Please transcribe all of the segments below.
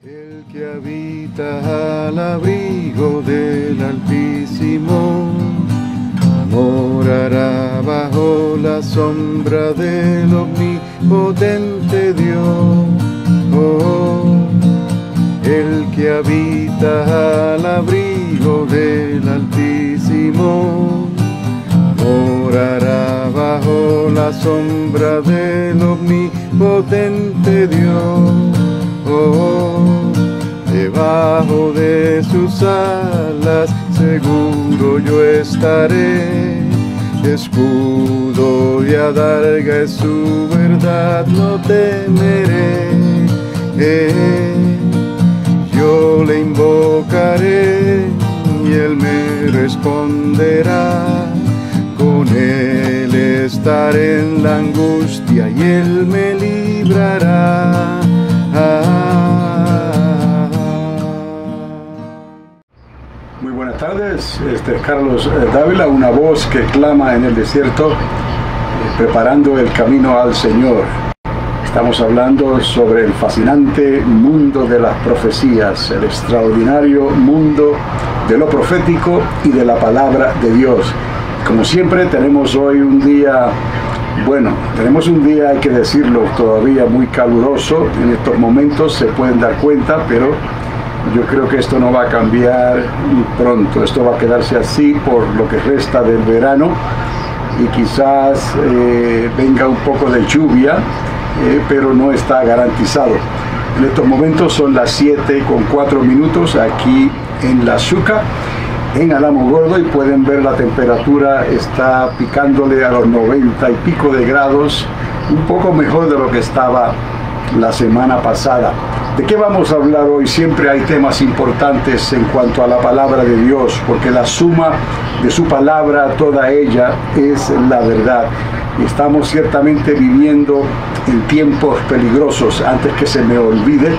El que habita al abrigo del Altísimo morará bajo la sombra del omnipotente Dios. El que habita al abrigo del Altísimo morará bajo la sombra del omnipotente Dios. Debajo de sus alas seguro yo estaré, escudo y adarga es su verdad, no temeré. Yo le invocaré y él me responderá, con él estaré en la angustia y él me librará. Muy buenas tardes, este es Carlos Dávila, una voz que clama en el desierto, preparando el camino al Señor. Estamos hablando sobre el fascinante mundo de las profecías, el extraordinario mundo de lo profético y de la palabra de Dios. Como siempre, tenemos hoy un día, hay que decirlo, todavía muy caluroso. En estos momentos se pueden dar cuenta, pero yo creo que esto no va a cambiar pronto. Esto va a quedarse así por lo que resta del verano y quizás venga un poco de lluvia, pero no está garantizado. En estos momentos son las 7:04 aquí en La Zucca, en Alamogordo, y pueden ver la temperatura está picándole a los 90 y pico de grados, un poco mejor de lo que estaba la semana pasada. ¿De qué vamos a hablar hoy? Siempre hay temas importantes en cuanto a la palabra de Dios, porque la suma de su palabra, toda ella, es la verdad. Estamos ciertamente viviendo en tiempos peligrosos. Antes que se me olvide,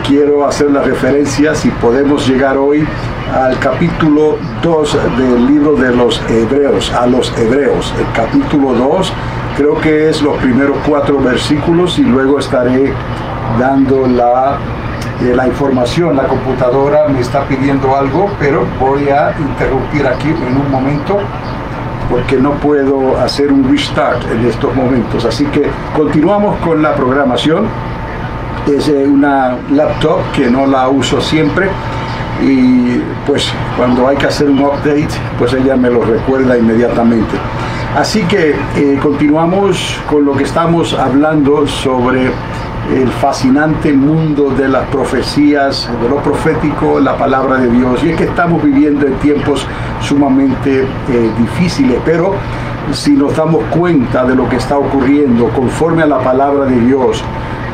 quiero hacer la referencia, si podemos llegar hoy, al capítulo 2 del libro de los Hebreos, a los Hebreos. El capítulo 2, creo que es los primeros 4 versículos, y luego estaré dando la información. La computadora me está pidiendo algo, pero voy a interrumpir aquí en un momento porque no puedo hacer un restart en estos momentos. Así que continuamos con la programación. Es una laptop que no la uso siempre, y pues cuando hay que hacer un update, pues ella me lo recuerda inmediatamente. Así que continuamos con lo que estamos hablando sobre el fascinante mundo de las profecías, de lo profético, la palabra de Dios. Y es que estamos viviendo en tiempos sumamente difíciles, pero si nos damos cuenta de lo que está ocurriendo conforme a la palabra de Dios,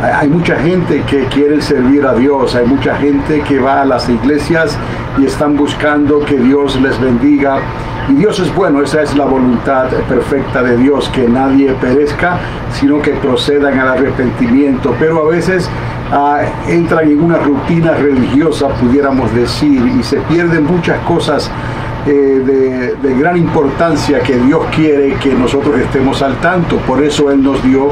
hay mucha gente que quiere servir a Dios, hay mucha gente que va a las iglesias y están buscando que Dios les bendiga. Y Dios es bueno, esa es la voluntad perfecta de Dios, que nadie perezca, sino que procedan al arrepentimiento. Pero a veces entran en una rutina religiosa, pudiéramos decir, y se pierden muchas cosas de gran importancia que Dios quiere que nosotros estemos al tanto. Por eso Él nos dio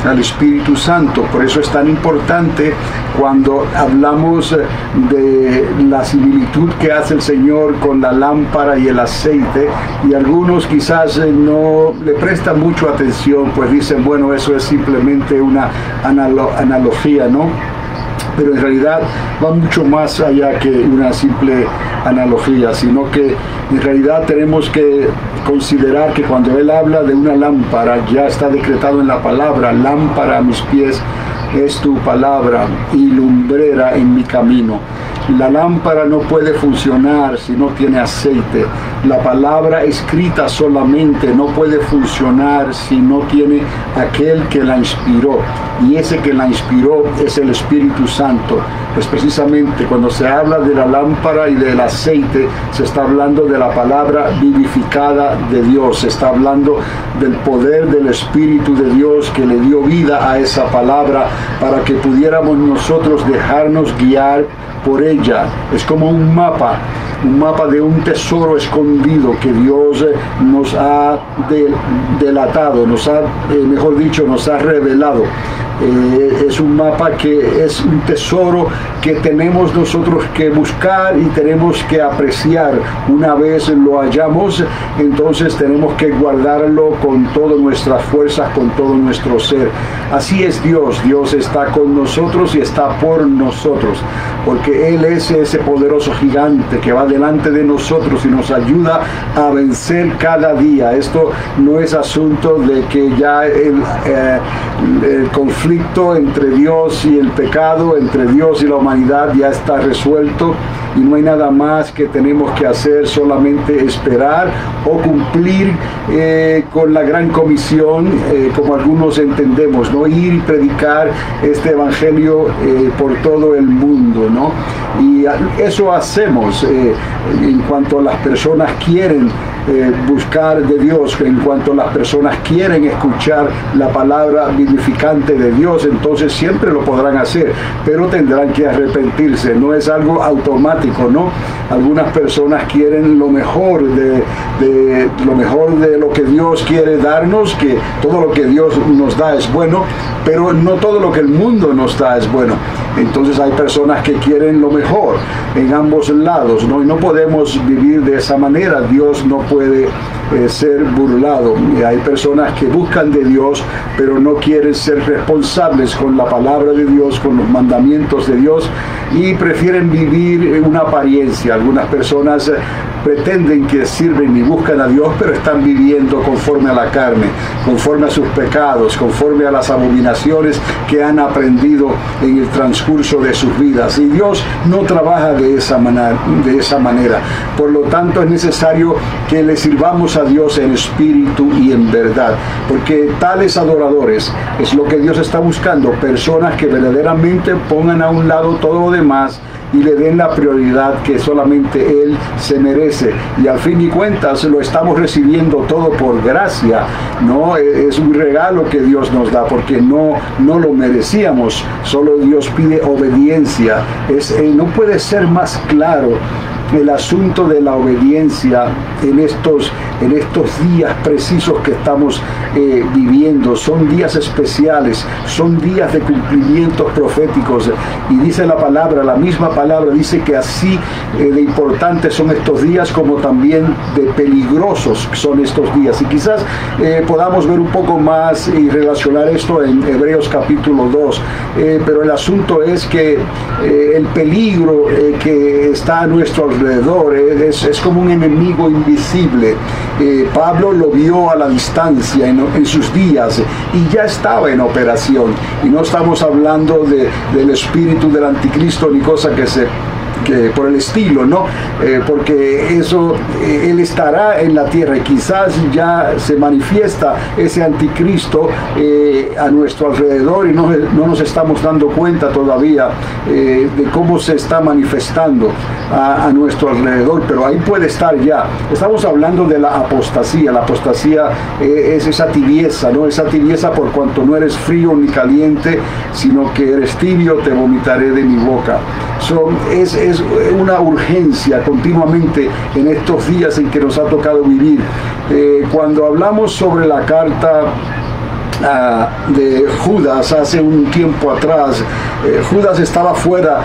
al Espíritu Santo. Por eso es tan importante cuando hablamos de la similitud que hace el Señor con la lámpara y el aceite, y algunos quizás no le prestan mucho atención, pues dicen, bueno, eso es simplemente una analogía, ¿no? Pero en realidad va mucho más allá que una simple analogía, sino que en realidad tenemos que considerar que cuando Él habla de una lámpara, ya está decretado en la palabra: lámpara a mis pies es tu palabra y lumbrera en mi camino. La lámpara no puede funcionar si no tiene aceite. La palabra escrita solamente no puede funcionar si no tiene aquel que la inspiró. Y ese que la inspiró es el Espíritu Santo. Pues precisamente cuando se habla de la lámpara y del aceite, se está hablando de la palabra vivificada de Dios. Se está hablando del poder del Espíritu de Dios que le dio vida a esa palabra para que pudiéramos nosotros dejarnos guiar por ella. Es como un mapa de un tesoro escondido que Dios nos ha delatado, nos ha revelado. Es un mapa que es un tesoro que tenemos nosotros que buscar y tenemos que apreciar. Una vez lo hallamos, entonces tenemos que guardarlo con todas nuestras fuerzas, con todo nuestro ser. Así es Dios. Dios está con nosotros y está por nosotros, porque Él es ese poderoso gigante que va delante de nosotros y nos ayuda a vencer cada día. Esto no es asunto de que ya el conflicto entre Dios y el pecado, entre Dios y la humanidad ya está resuelto y no hay nada más que tenemos que hacer, solamente esperar o cumplir con la gran comisión, como algunos entendemos, ¿no? Ir y predicar este evangelio por todo el mundo, ¿no? Y eso hacemos en cuanto a las personas quieren buscar de Dios, en cuanto las personas quieren escuchar la palabra vivificante de Dios, entonces siempre lo podrán hacer, pero tendrán que arrepentirse. No es algo automático, ¿no? Algunas personas quieren lo mejor de lo que Dios quiere darnos, que todo lo que Dios nos da es bueno, pero no todo lo que el mundo nos da es bueno. Entonces hay personas que quieren lo mejor en ambos lados, ¿no? Y no podemos vivir de esa manera. Dios no puede ser burlado. Y hay personas que buscan de Dios, pero no quieren ser responsables con la palabra de Dios, con los mandamientos de Dios, y prefieren vivir una apariencia. Algunas personas pretenden que sirven y buscan a Dios, pero están viviendo conforme a la carne, conforme a sus pecados, conforme a las abominaciones que han aprendido en el transcurso de sus vidas. Y Dios no trabaja de esa manera. Por lo tanto, es necesario que le sirvamos a Dios en espíritu y en verdad, porque tales adoradores es lo que Dios está buscando, personas que verdaderamente pongan a un lado todo lo demás y le den la prioridad que solamente Él se merece. Y al fin y cuentas lo estamos recibiendo todo por gracia, ¿no? Es un regalo que Dios nos da, porque no lo merecíamos. Solo Dios pide obediencia. No puede ser más claro el asunto de la obediencia en estos días precisos que estamos viviendo. Son días especiales, son días de cumplimientos proféticos, y dice la palabra, la misma palabra dice que así de importantes son estos días como también de peligrosos son estos días. Y quizás podamos ver un poco más y relacionar esto en Hebreos capítulo 2, pero el asunto es que el peligro que está a nuestro alrededor es como un enemigo invisible. Pablo lo vio a la distancia en sus días y ya estaba en operación, y no estamos hablando del espíritu del anticristo ni cosa que por el estilo, ¿no? Porque eso, él estará en la tierra y quizás ya se manifiesta ese anticristo a nuestro alrededor y no nos estamos dando cuenta todavía de cómo se está manifestando a nuestro alrededor, pero ahí puede estar ya. Estamos hablando de la apostasía. La apostasía es esa tibieza, ¿no? Esa tibieza por cuanto no eres frío ni caliente, sino que eres tibio, te vomitaré de mi boca. Es una urgencia continuamente en estos días en que nos ha tocado vivir. Cuando hablamos sobre la carta de Judas hace un tiempo atrás, Judas estaba fuera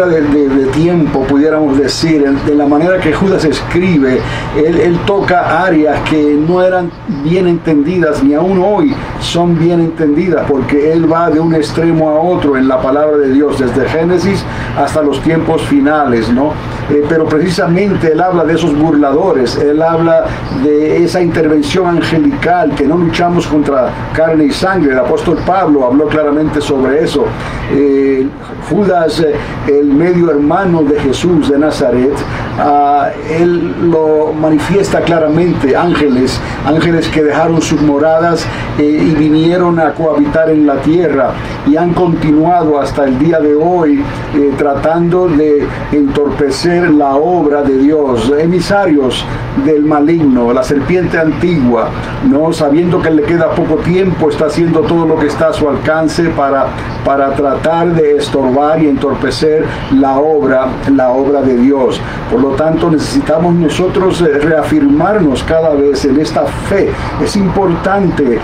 de tiempo, pudiéramos decir, de la manera que Judas escribe. Él toca áreas que no eran bien entendidas, ni aún hoy son bien entendidas, porque él va de un extremo a otro en la palabra de Dios, desde Génesis hasta los tiempos finales, ¿no? Pero precisamente él habla de esos burladores, él habla de esa intervención angelical, que no luchamos contra carne y sangre. El apóstol Pablo habló claramente sobre eso. Judas, el medio hermano de Jesús de Nazaret, él lo manifiesta claramente. Ángeles que dejaron sus moradas y vinieron a cohabitar en la tierra, y han continuado hasta el día de hoy tratando de entorpecer la obra de Dios, emisarios del maligno, la serpiente antigua, no sabiendo que le queda poco tiempo, está haciendo todo lo que está a su alcance para tratar de estorbar y entorpecer la obra de Dios. Por lo lo tanto necesitamos nosotros reafirmarnos cada vez en esta fe. Es importante,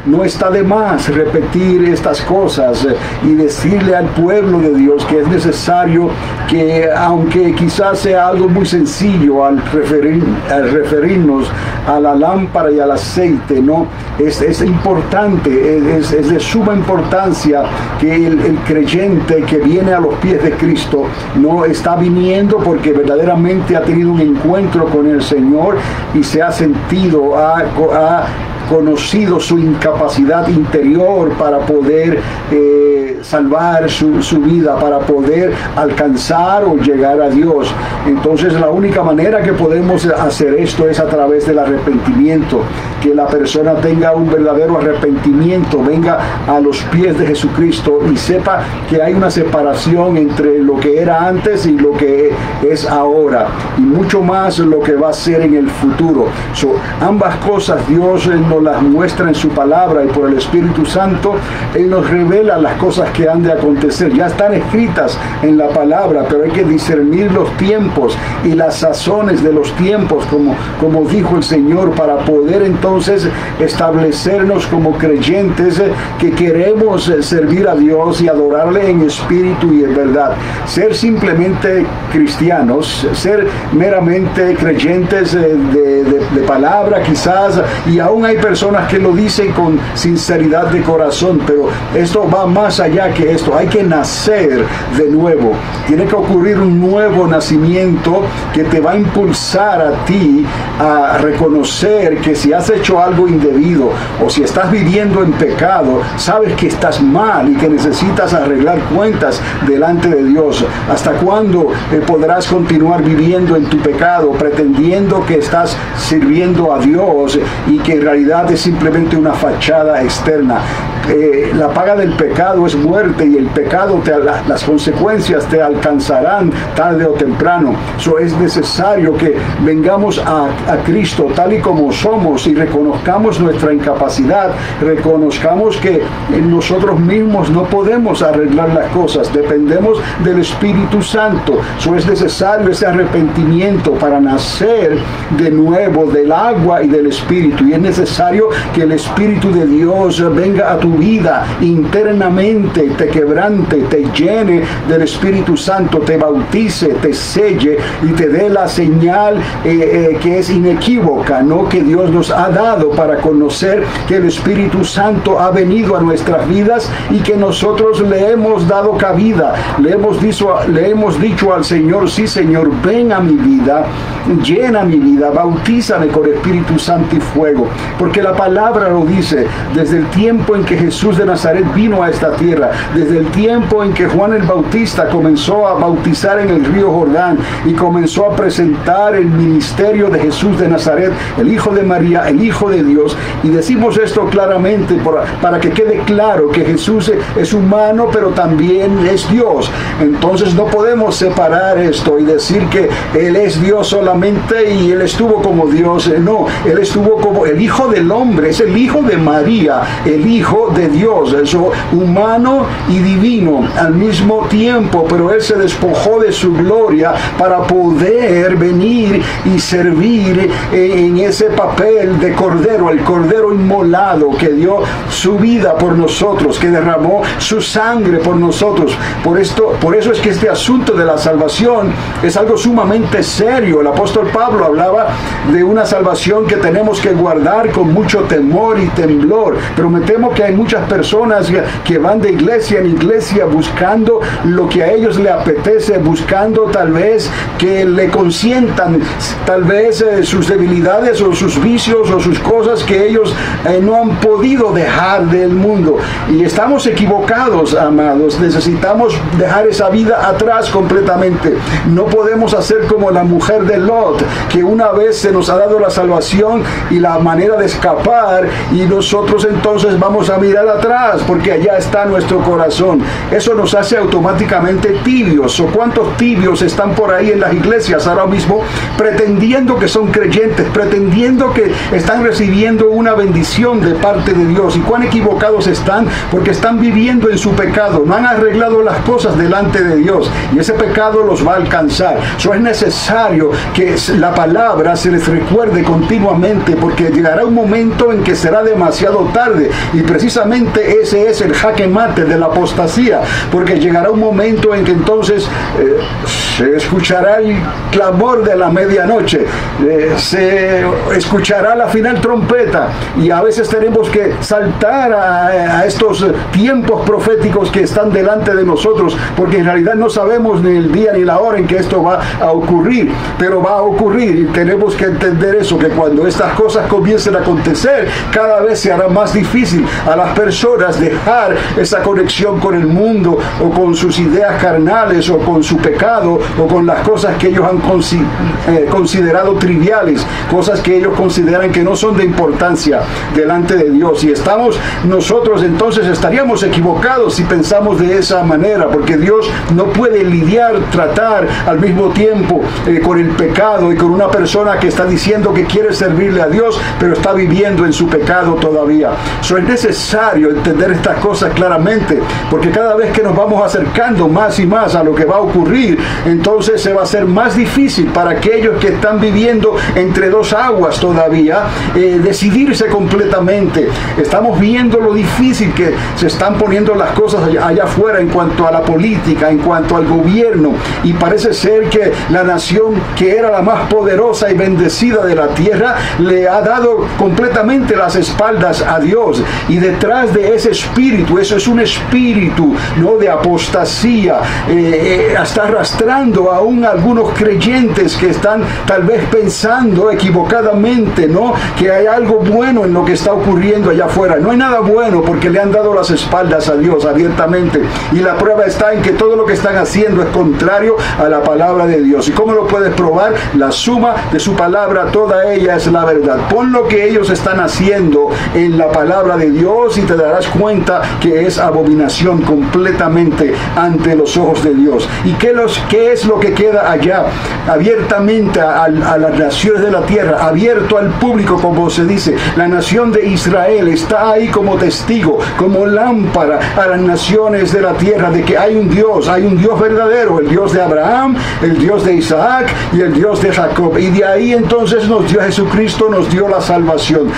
no está de más repetir estas cosas y decirle al pueblo de Dios que es necesario que, aunque quizás sea algo muy sencillo al referirnos a la lámpara y al aceite, ¿no? Es importante, es de suma importancia que el creyente que viene a los pies de Cristo no está viniendo porque verdaderamente ha tenido un encuentro con el Señor y se ha sentido, ha conocido su incapacidad interior para poder salvar su vida, para poder alcanzar o llegar a Dios. Entonces la única manera que podemos hacer esto es a través del arrepentimiento, que la persona tenga un verdadero arrepentimiento, venga a los pies de Jesucristo y sepa que hay una separación entre lo que era antes y lo que es ahora, y mucho más lo que va a ser en el futuro. Ambas cosas Dios nos las muestra en su palabra, y por el Espíritu Santo Él nos revela las cosas que han de acontecer. Ya están escritas en la palabra, pero hay que discernir los tiempos y las sazones de los tiempos, como dijo el Señor, para poder entonces establecernos como creyentes que queremos servir a Dios y adorarle en espíritu y en verdad. Ser simplemente cristianos, ser meramente creyentes de palabra quizás, y aún hay personas que lo dicen con sinceridad de corazón, pero esto va más allá que esto. Hay que nacer de nuevo. Tiene que ocurrir un nuevo nacimiento que te va a impulsar a ti a reconocer que si has hecho algo indebido o si estás viviendo en pecado, sabes que estás mal y que necesitas arreglar cuentas delante de Dios. ¿Hasta cuándo podrás continuar viviendo en tu pecado, pretendiendo que estás sirviendo a Dios y que en realidad es simplemente una fachada externa? La paga del pecado es muerte, y el pecado, las consecuencias te alcanzarán tarde o temprano. Es necesario que vengamos a Cristo tal y como somos y reconozcamos nuestra incapacidad, reconozcamos que nosotros mismos no podemos arreglar las cosas, dependemos del Espíritu Santo. Es necesario ese arrepentimiento para nacer de nuevo del agua y del Espíritu, y es necesario que el Espíritu de Dios venga a tu vida internamente, te quebrante, te llene del Espíritu Santo, te bautice, te selle y te dé la señal que es inequívoca, ¿no?, que Dios nos ha dado para conocer que el Espíritu Santo ha venido a nuestras vidas y que nosotros le hemos dado cabida. Le hemos dicho al Señor: sí, Señor, ven a mi vida, llena mi vida, bautízame con Espíritu Santo y fuego, porque la palabra lo dice. Desde el tiempo en que Jesús de Nazaret vino a esta tierra, desde el tiempo en que Juan el Bautista comenzó a bautizar en el río Jordán y comenzó a presentar el ministerio de Jesús de Nazaret, el Hijo de María, el Hijo de Dios, y decimos esto claramente para que quede claro que Jesús es humano, pero también es Dios. Entonces no podemos separar esto y decir que Él es Dios solamente y Él estuvo como Dios. No, Él estuvo como el Hijo del Hombre, es el Hijo de María, el Hijo de Dios, eso, humano y divino al mismo tiempo, pero Él se despojó de su gloria para poder venir y servir en ese papel de Cordero, el Cordero inmolado que dio su vida por nosotros, que derramó su sangre por nosotros. Por eso es que este asunto de la salvación es algo sumamente serio. El apóstol Pablo hablaba de una salvación que tenemos que guardar con mucho temor y temblor, pero me temo que hay muchas personas que van de iglesia en iglesia buscando lo que a ellos le apetece, buscando tal vez que le consientan tal vez sus debilidades o sus vicios o sus cosas que ellos no han podido dejar del mundo, y estamos equivocados, amados. Necesitamos dejar esa vida atrás completamente. No podemos hacer como la mujer de Lot, que una vez se nos ha dado la salvación y la manera de escapar, y nosotros entonces vamos a mirar atrás, porque allá está nuestro corazón. Eso nos hace automáticamente tibios. ¿O cuántos tibios están por ahí en las iglesias ahora mismo pretendiendo que son creyentes, pretendiendo que están recibiendo una bendición de parte de Dios? Y cuán equivocados están, porque están viviendo en su pecado, no han arreglado las cosas delante de Dios, y ese pecado los va a alcanzar. Eso es necesario que la palabra se les recuerde continuamente, porque llegará un momento en que será demasiado tarde, y precisamente ese es el jaque mate de la apostasía, porque llegará un momento en que entonces se escuchará el clamor de la medianoche, se escuchará la final trompeta, y a veces tenemos que saltar a estos tiempos proféticos que están delante de nosotros, porque en realidad no sabemos ni el día ni la hora en que esto va a ocurrir, pero va a ocurrir, y tenemos que entender eso, que cuando estas cosas comiencen a acontecer, cada vez se hará más difícil a las personas dejar esa conexión con el mundo, o con sus ideas carnales, o con su pecado, o con las cosas que ellos han considerado triviales, cosas que ellos consideran que no son de importancia delante de Dios. Y nosotros entonces estaríamos equivocados si pensamos de esa manera, porque Dios no puede tratar al mismo tiempo con el pecado y con una persona que está diciendo que quiere servirle a Dios, pero está viviendo en su pecado todavía. Eso es necesario entender estas cosas claramente, porque cada vez que nos vamos acercando más y más a lo que va a ocurrir, entonces se va a hacer más difícil para aquellos que están viviendo entre dos aguas todavía, decidirse completamente. Estamos viendo lo difícil que se están poniendo las cosas allá afuera en cuanto a la política, en cuanto al gobierno, y parece ser que la nación que era la más poderosa y bendecida de la tierra le ha dado completamente las espaldas a Dios, y detrás de ese espíritu, eso es un espíritu, ¿no?, de apostasía, está arrastrando aún algunos creyentes que están tal vez pensando equivocadamente, ¿no?, que hay algo bueno en lo que está ocurriendo allá afuera. No hay nada bueno, porque le han dado las espaldas a Dios abiertamente, y la prueba está en que todo lo que están haciendo es contrario a la palabra de Dios. ¿Y cómo lo puedes probar? La suma de su palabra, toda ella es la verdad. Pon lo que ellos están haciendo en la palabra de Dios y te darás cuenta que es abominación completamente ante los ojos de Dios. ¿Y qué es lo que queda allá? Abiertamente a las naciones de la tierra, abierto al público, como se dice. La nación de Israel está ahí como testigo, como lámpara a las naciones de la tierra, de que hay un Dios verdadero, el Dios de Abraham, el Dios de Isaac y el Dios de Jacob. Y de ahí entonces nos dio Jesucristo, nos dio la salvación.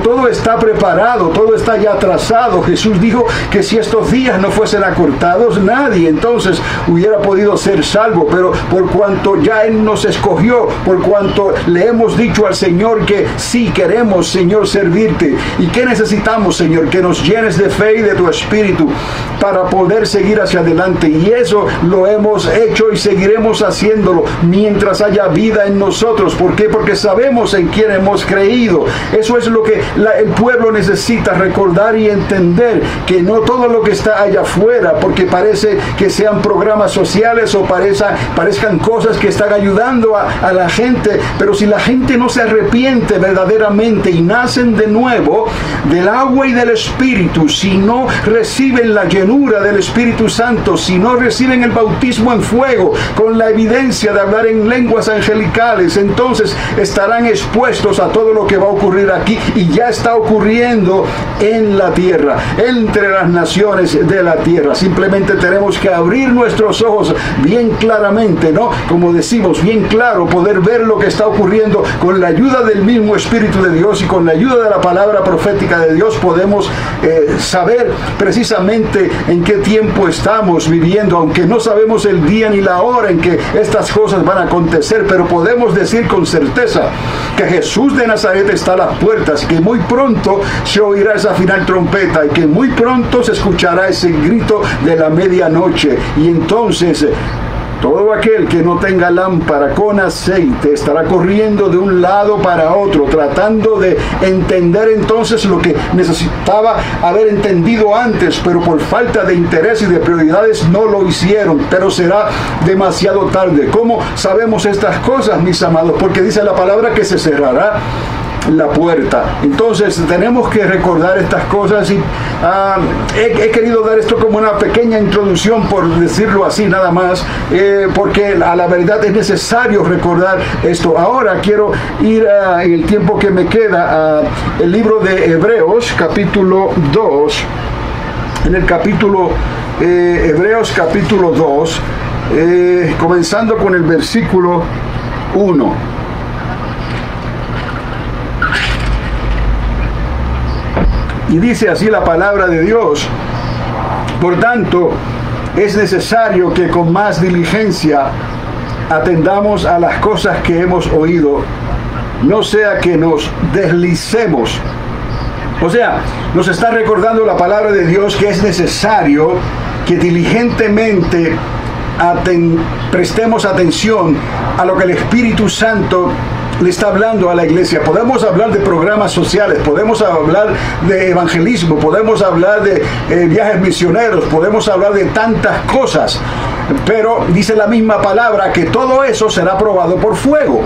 Todo está preparado, todo está ya trazado. Jesús dijo que si estos días no fuesen acortados, nadie entonces hubiera podido ser salvo, pero por cuanto ya Él nos escogió, por cuanto le hemos dicho al Señor que sí queremos, Señor, servirte. ¿Y qué necesitamos, Señor? Que nos llenes de fe y de tu espíritu para poder seguir hacia adelante, y eso lo hemos hecho y seguiremos haciéndolo mientras haya vida en nosotros. ¿Por qué? Porque sabemos en quién hemos creído. Eso es lo que el pueblo necesita recordar y entender, que no todo lo que está allá afuera, porque parece que sean programas sociales o parezcan cosas que están ayudando a la gente, pero si la gente no se arrepiente verdaderamente y nacen de nuevo del agua y del Espíritu, si no reciben la llenura del Espíritu Santo, si no reciben el bautismo en fuego con la evidencia de hablar en lenguas angelicales, entonces estarán expuestos a todo lo que va a ocurrir aquí, y ya está ocurriendo en la tierra, entre las naciones de la tierra. Simplemente tenemos que abrir nuestros ojos bien claramente, ¿no? Como decimos, bien claro, poder ver lo que está ocurriendo con la ayuda del mismo Espíritu de Dios, y con la ayuda de la palabra profética de Dios podemos saber precisamente en qué tiempo estamos viviendo, aunque no sabemos el día ni la hora en que estas cosas van a acontecer, pero podemos decir con certeza que Jesús de Nazaret está a las puertas, que muy pronto se oirá esa final trompeta, y que muy pronto se escuchará ese grito de la medianoche, y entonces todo aquel que no tenga lámpara con aceite estará corriendo de un lado para otro, tratando de entender entonces lo que necesitaba haber entendido antes, pero por falta de interés y de prioridades no lo hicieron, pero será demasiado tarde. ¿Cómo sabemos estas cosas, mis amados? Porque dice la palabra que se cerrará la puerta. Entonces tenemos que recordar estas cosas y he querido dar esto como una pequeña introducción, por decirlo así nada más, porque a la verdad es necesario recordar esto. Ahora quiero ir en el tiempo que me queda al libro de Hebreos capítulo 2. En el capítulo Hebreos capítulo 2, comenzando con el versículo 1. Y dice así la palabra de Dios: por tanto, es necesario que con más diligencia atendamos a las cosas que hemos oído, no sea que nos deslicemos. O sea, nos está recordando la palabra de Dios que es necesario que diligentemente prestemos atención a lo que el Espíritu Santo le está hablando a la iglesia. Podemos hablar de programas sociales, podemos hablar de evangelismo, podemos hablar de viajes misioneros, podemos hablar de tantas cosas, pero dice la misma palabra que todo eso será probado por fuego.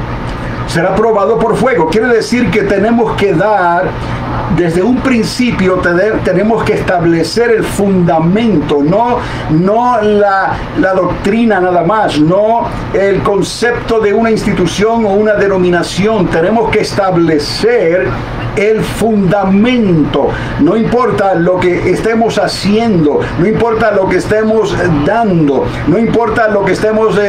Será probado por fuego. Quiere decir que tenemos que dar, desde un principio tenemos que establecer el fundamento, no la doctrina nada más, no el concepto de una institución o una denominación. Tenemos que establecer el fundamento. No importa lo que estemos haciendo, no importa lo que estemos dando, no importa lo que estemos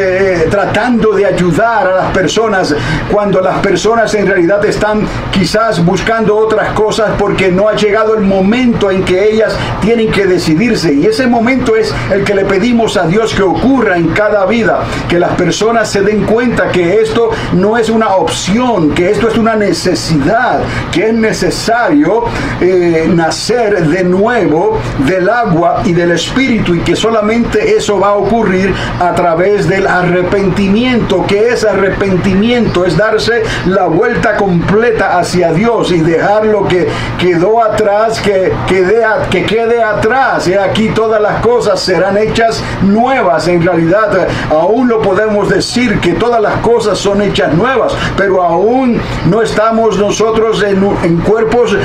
tratando de ayudar a las personas, cuando las personas en realidad están quizás buscando otras cosas porque no ha llegado el momento en que ellas tienen que decidirse, y ese momento es el que le pedimos a Dios que ocurra en cada vida, que las personas se den cuenta que esto no es una opción, que esto es una necesidad, que es necesario nacer de nuevo del agua y del Espíritu, y que solamente eso va a ocurrir a través del arrepentimiento. ¿Qué es arrepentimiento? Es darse la vuelta completa hacia Dios y dejar lo que quedó atrás, que quede atrás. Y aquí todas las cosas serán hechas nuevas. En realidad aún lo podemos decir que todas las cosas son hechas nuevas, pero aún no estamos nosotros en cuerpos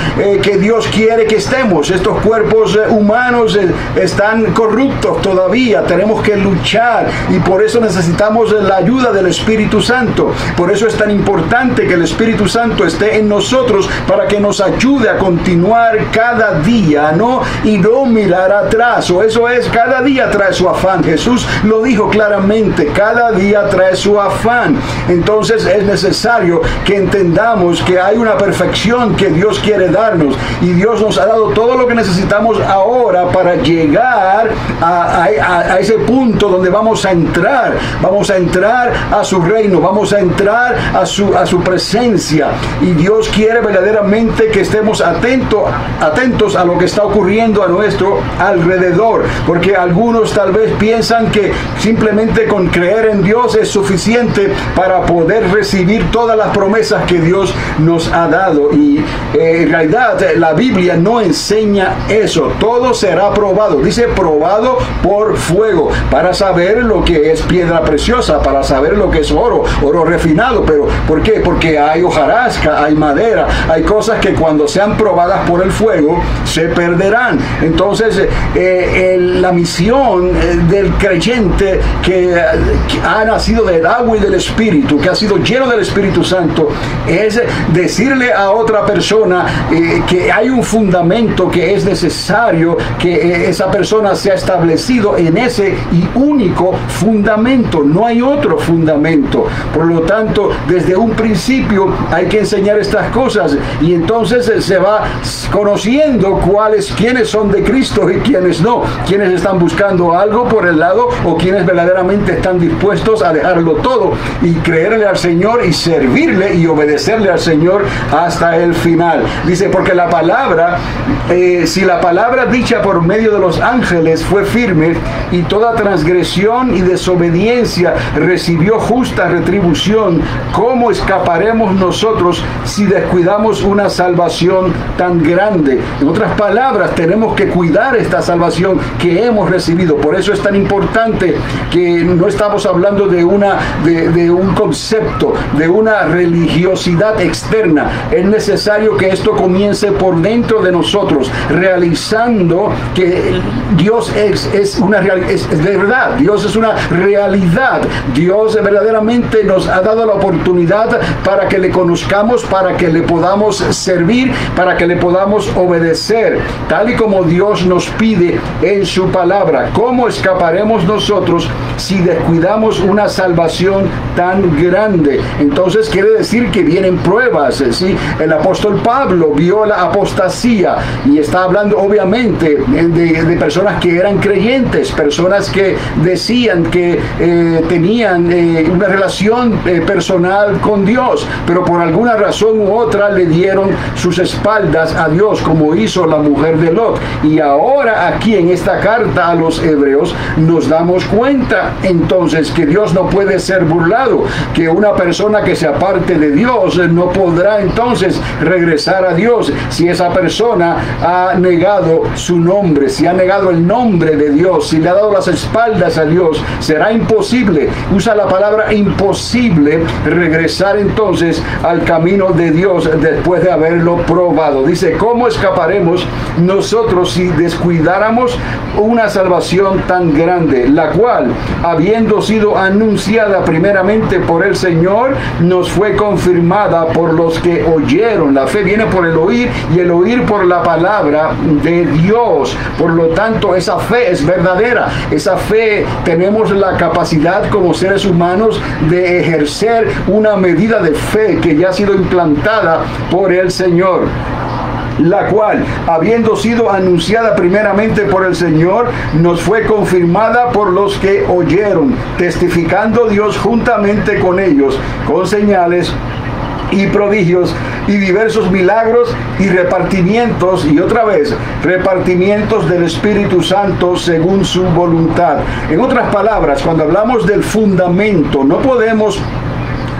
que Dios quiere que estemos. Estos cuerpos humanos están corruptos todavía. Tenemos que luchar, y por eso necesitamos la ayuda del Espíritu Santo. Por eso es tan importante que el Espíritu Santo esté en nosotros, para que nos ayude a continuar cada día, y no mirar atrás. O eso es, cada día trae su afán. Jesús lo dijo claramente: cada día trae su afán. Entonces es necesario que entendamos que hay una perfección que Dios quiere darnos, y Dios nos ha dado todo lo que necesitamos ahora para llegar a ese punto donde vamos a entrar a su reino, vamos a entrar a su presencia. Y Dios quiere verdaderamente que estemos atentos a lo que está ocurriendo a nuestro alrededor, porque algunos tal vez piensan que simplemente con creer en Dios es suficiente para poder recibir todas las promesas que Dios nos ha dado, y en realidad la Biblia no enseña eso. Todo será probado, dice probado por fuego, para saber lo que es piedra preciosa, para saber lo que es oro refinado. Pero ¿por qué? Porque hay hojarasca, hay madera, hay cosas que cuando sean probadas por el fuego se perderán. Entonces la misión del creyente que ha nacido del agua y del Espíritu, que ha sido lleno del Espíritu Santo, es decirle a otra persona que hay un fundamento que es necesario que esa persona sea establecido en ese y único fundamento. No hay otro fundamento. Por lo tanto, desde un principio hay que enseñar estas cosas, y entonces se va conociendo quiénes son de Cristo y quiénes no, quienes están buscando algo por el lado, o quienes verdaderamente están dispuestos a dejarlo todo y creerle al Señor y servirle y obedecerle al Señor hasta el final. Dice, porque la palabra, si la palabra dicha por medio de los ángeles fue firme, y toda transgresión y desobediencia recibió justa retribución, ¿cómo ¿cómo escaparemos nosotros si descuidamos una salvación tan grande? En otras palabras, tenemos que cuidar esta salvación que hemos recibido. Por eso es tan importante que no estamos hablando de un concepto, de una religiosidad externa. Es necesario que esto comience por dentro de nosotros, realizando que Dios es de verdad, Dios es una realidad. Dios verdaderamente nos ha dado la oportunidad para que le conozcamos, para que le podamos servir, para que le podamos obedecer, tal y como Dios nos pide en su palabra. ¿Cómo escaparemos nosotros si descuidamos una salvación tan grande? Entonces quiere decir que vienen pruebas, ¿sí? El apóstol Pablo vio la apostasía y está hablando obviamente de personas que eran creyentes, personas que decían que tenían una relación personal con Dios, pero por alguna razón u otra le dieron sus espaldas a Dios, como hizo la mujer de Lot. Y ahora aquí en esta carta a los hebreos nos damos cuenta entonces que Dios no puede ser burlado, que una persona que se aparte de Dios no podrá entonces regresar a Dios si esa persona ha negado su nombre, si ha negado el nombre de Dios, si le ha dado las espaldas a Dios. Será imposible, usa la palabra imposible, regresar entonces al camino de Dios después de haberlo probado. Dice, ¿cómo escaparemos nosotros si descuidáramos una salvación tan grande, la cual, habiendo sido anunciada primeramente por el Señor, nos fue confirmada por los que oyeron? La fe viene por el oír y el oír por la palabra de Dios. Por lo tanto, esa fe es verdadera. Esa fe, tenemos la capacidad como seres humanos de ejercer una medida de fe que ya ha sido implantada por el Señor, la cual, habiendo sido anunciada primeramente por el Señor, nos fue confirmada por los que oyeron, testificando Dios juntamente con ellos, con señales y prodigios y diversos milagros y repartimientos, y otra vez, repartimientos del Espíritu Santo según su voluntad. En otras palabras, cuando hablamos del fundamento, no podemos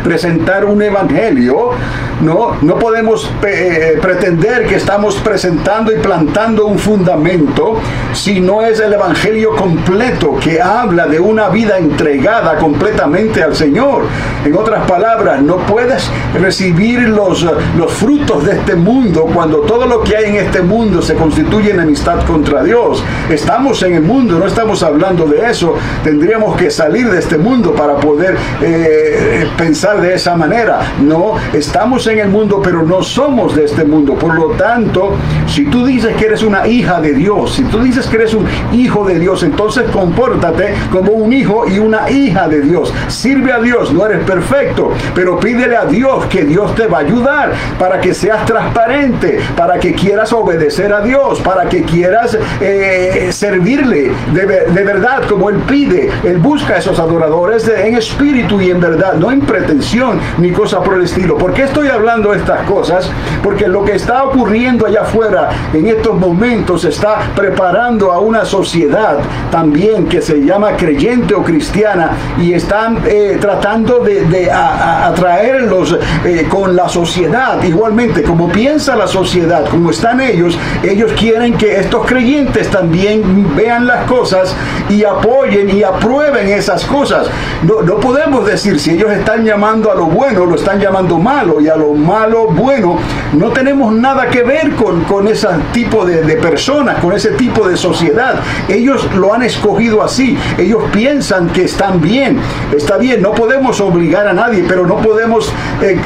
presentar un evangelio, no podemos pretender que estamos presentando y plantando un fundamento si no es el evangelio completo, que habla de una vida entregada completamente al Señor. En otras palabras, no puedes recibir los frutos de este mundo cuando todo lo que hay en este mundo se constituye en enemistad contra Dios. Estamos en el mundo, no estamos hablando de eso. Tendríamos que salir de este mundo para poder pensar de esa manera. No, estamos en el mundo, pero no somos de este mundo. Por lo tanto, si tú dices que eres una hija de Dios, si tú dices que eres un hijo de Dios, entonces compórtate como un hijo y una hija de Dios. Sirve a Dios. No eres perfecto, pero pídele a Dios, que Dios te va a ayudar para que seas transparente, para que quieras obedecer a Dios, para que quieras servirle de verdad como Él pide. Él busca a esos adoradores en espíritu y en verdad, no en pretensión ni cosa por el estilo. ¿Por qué estoy hablando de estas cosas? Porque lo que está ocurriendo allá afuera en estos momentos está preparando a una sociedad también que se llama creyente o cristiana, y están tratando de atraerlos con la sociedad. Igualmente, como piensa la sociedad, como están ellos quieren que estos creyentes también vean las cosas y apoyen y aprueben esas cosas. No podemos decir, si ellos están llamando a lo bueno, lo están llamando malo, y a lo malo bueno. No tenemos nada que ver con ese tipo de personas, con ese tipo de sociedad. Ellos lo han escogido así. Ellos piensan que están bien. Está bien, no podemos obligar a nadie, pero no podemos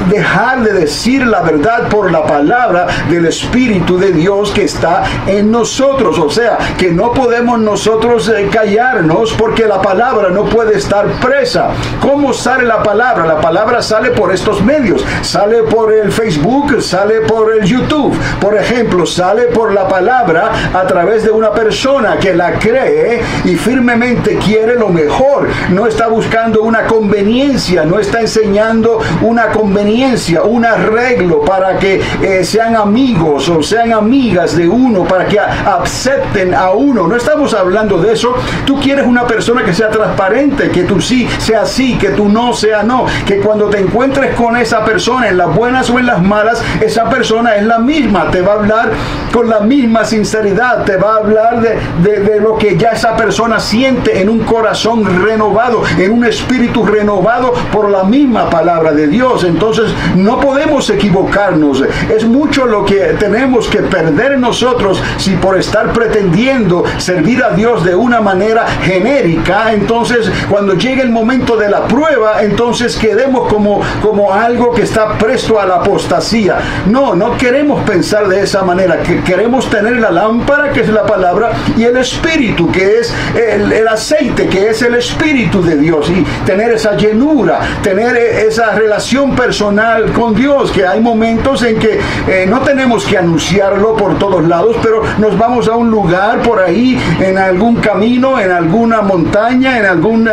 dejar de decir la verdad por la palabra del Espíritu de Dios que está en nosotros. O sea, que no podemos nosotros callarnos, porque la palabra no puede estar presa. ¿Cómo sale la palabra? La palabra sale por estos medios. Sale por el Facebook, sale por el YouTube. Por ejemplo, sale por la palabra a través de una persona que la cree y firmemente quiere lo mejor. No está buscando una conveniencia, no está enseñando una conveniencia, un arreglo para que sean amigos o sean amigas de uno, para que acepten a uno. No estamos hablando de eso. Tú quieres una persona que sea transparente, que tú sí sea sí, que tú no sea no, que cuando te encuentres con esa persona, en las buenas o en las malas, esa persona es la misma, te va a hablar con la misma sinceridad, te va a hablar de lo que ya esa persona siente en un corazón renovado, en un espíritu renovado por la misma palabra de Dios. Entonces no podemos equivocarnos. Es mucho lo que tenemos que perder nosotros si por estar pretendiendo servir a Dios de una manera genérica, entonces cuando llegue el momento de la prueba, entonces quedemos como algo que está presto a la apostasía. No queremos pensar de esa manera, que queremos tener la lámpara, que es la palabra, y el espíritu, que es el aceite, que es el espíritu de Dios, y tener esa llenura, tener esa relación personal con Dios, que hay momentos en que no tenemos que anunciarlo por todos lados, pero nos vamos a un lugar por ahí, en algún camino, en alguna montaña, en algún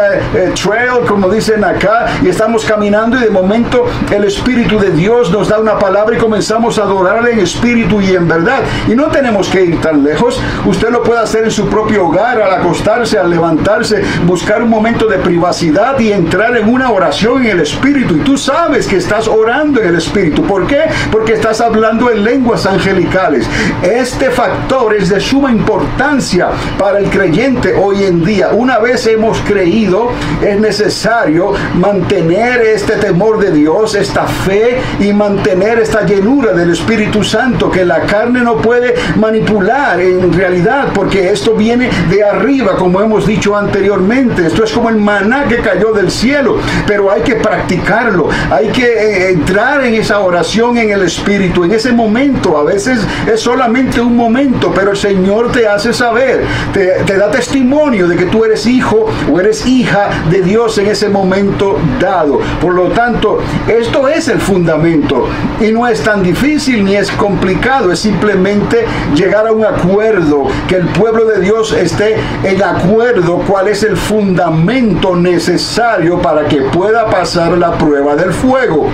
trail, como dicen acá, y estamos caminando y de momento el Espíritu de Dios nos da una palabra y comenzamos a adorarle en espíritu y en verdad. Y no tenemos que ir tan lejos. Usted lo puede hacer en su propio hogar, al acostarse, al levantarse, buscar un momento de privacidad y entrar en una oración en el Espíritu. Y tú sabes que estás orando en el Espíritu. ¿Por qué? Porque estás hablando en lenguas angelicales. Este factor es de suma importancia para el creyente hoy en día. Una vez hemos creído, es necesario mantener este temor de Dios, esta fe, y mantener esta llenura del Espíritu Santo, que la carne no puede manipular en realidad, porque esto viene de arriba, como hemos dicho anteriormente. Esto es como el maná que cayó del cielo, pero hay que practicarlo, hay que entrar en esa oración en el Espíritu, en ese momento. A veces es solamente un momento, pero el Señor te hace saber, te da testimonio de que tú eres hijo o eres hija de Dios en ese momento dado. Por lo tanto, esto es el fundamento, y no es tan difícil ni es complicado, es simplemente llegar a un acuerdo, que el pueblo de Dios esté en acuerdo cuál es el fundamento necesario para que pueda pasar la prueba del fuego.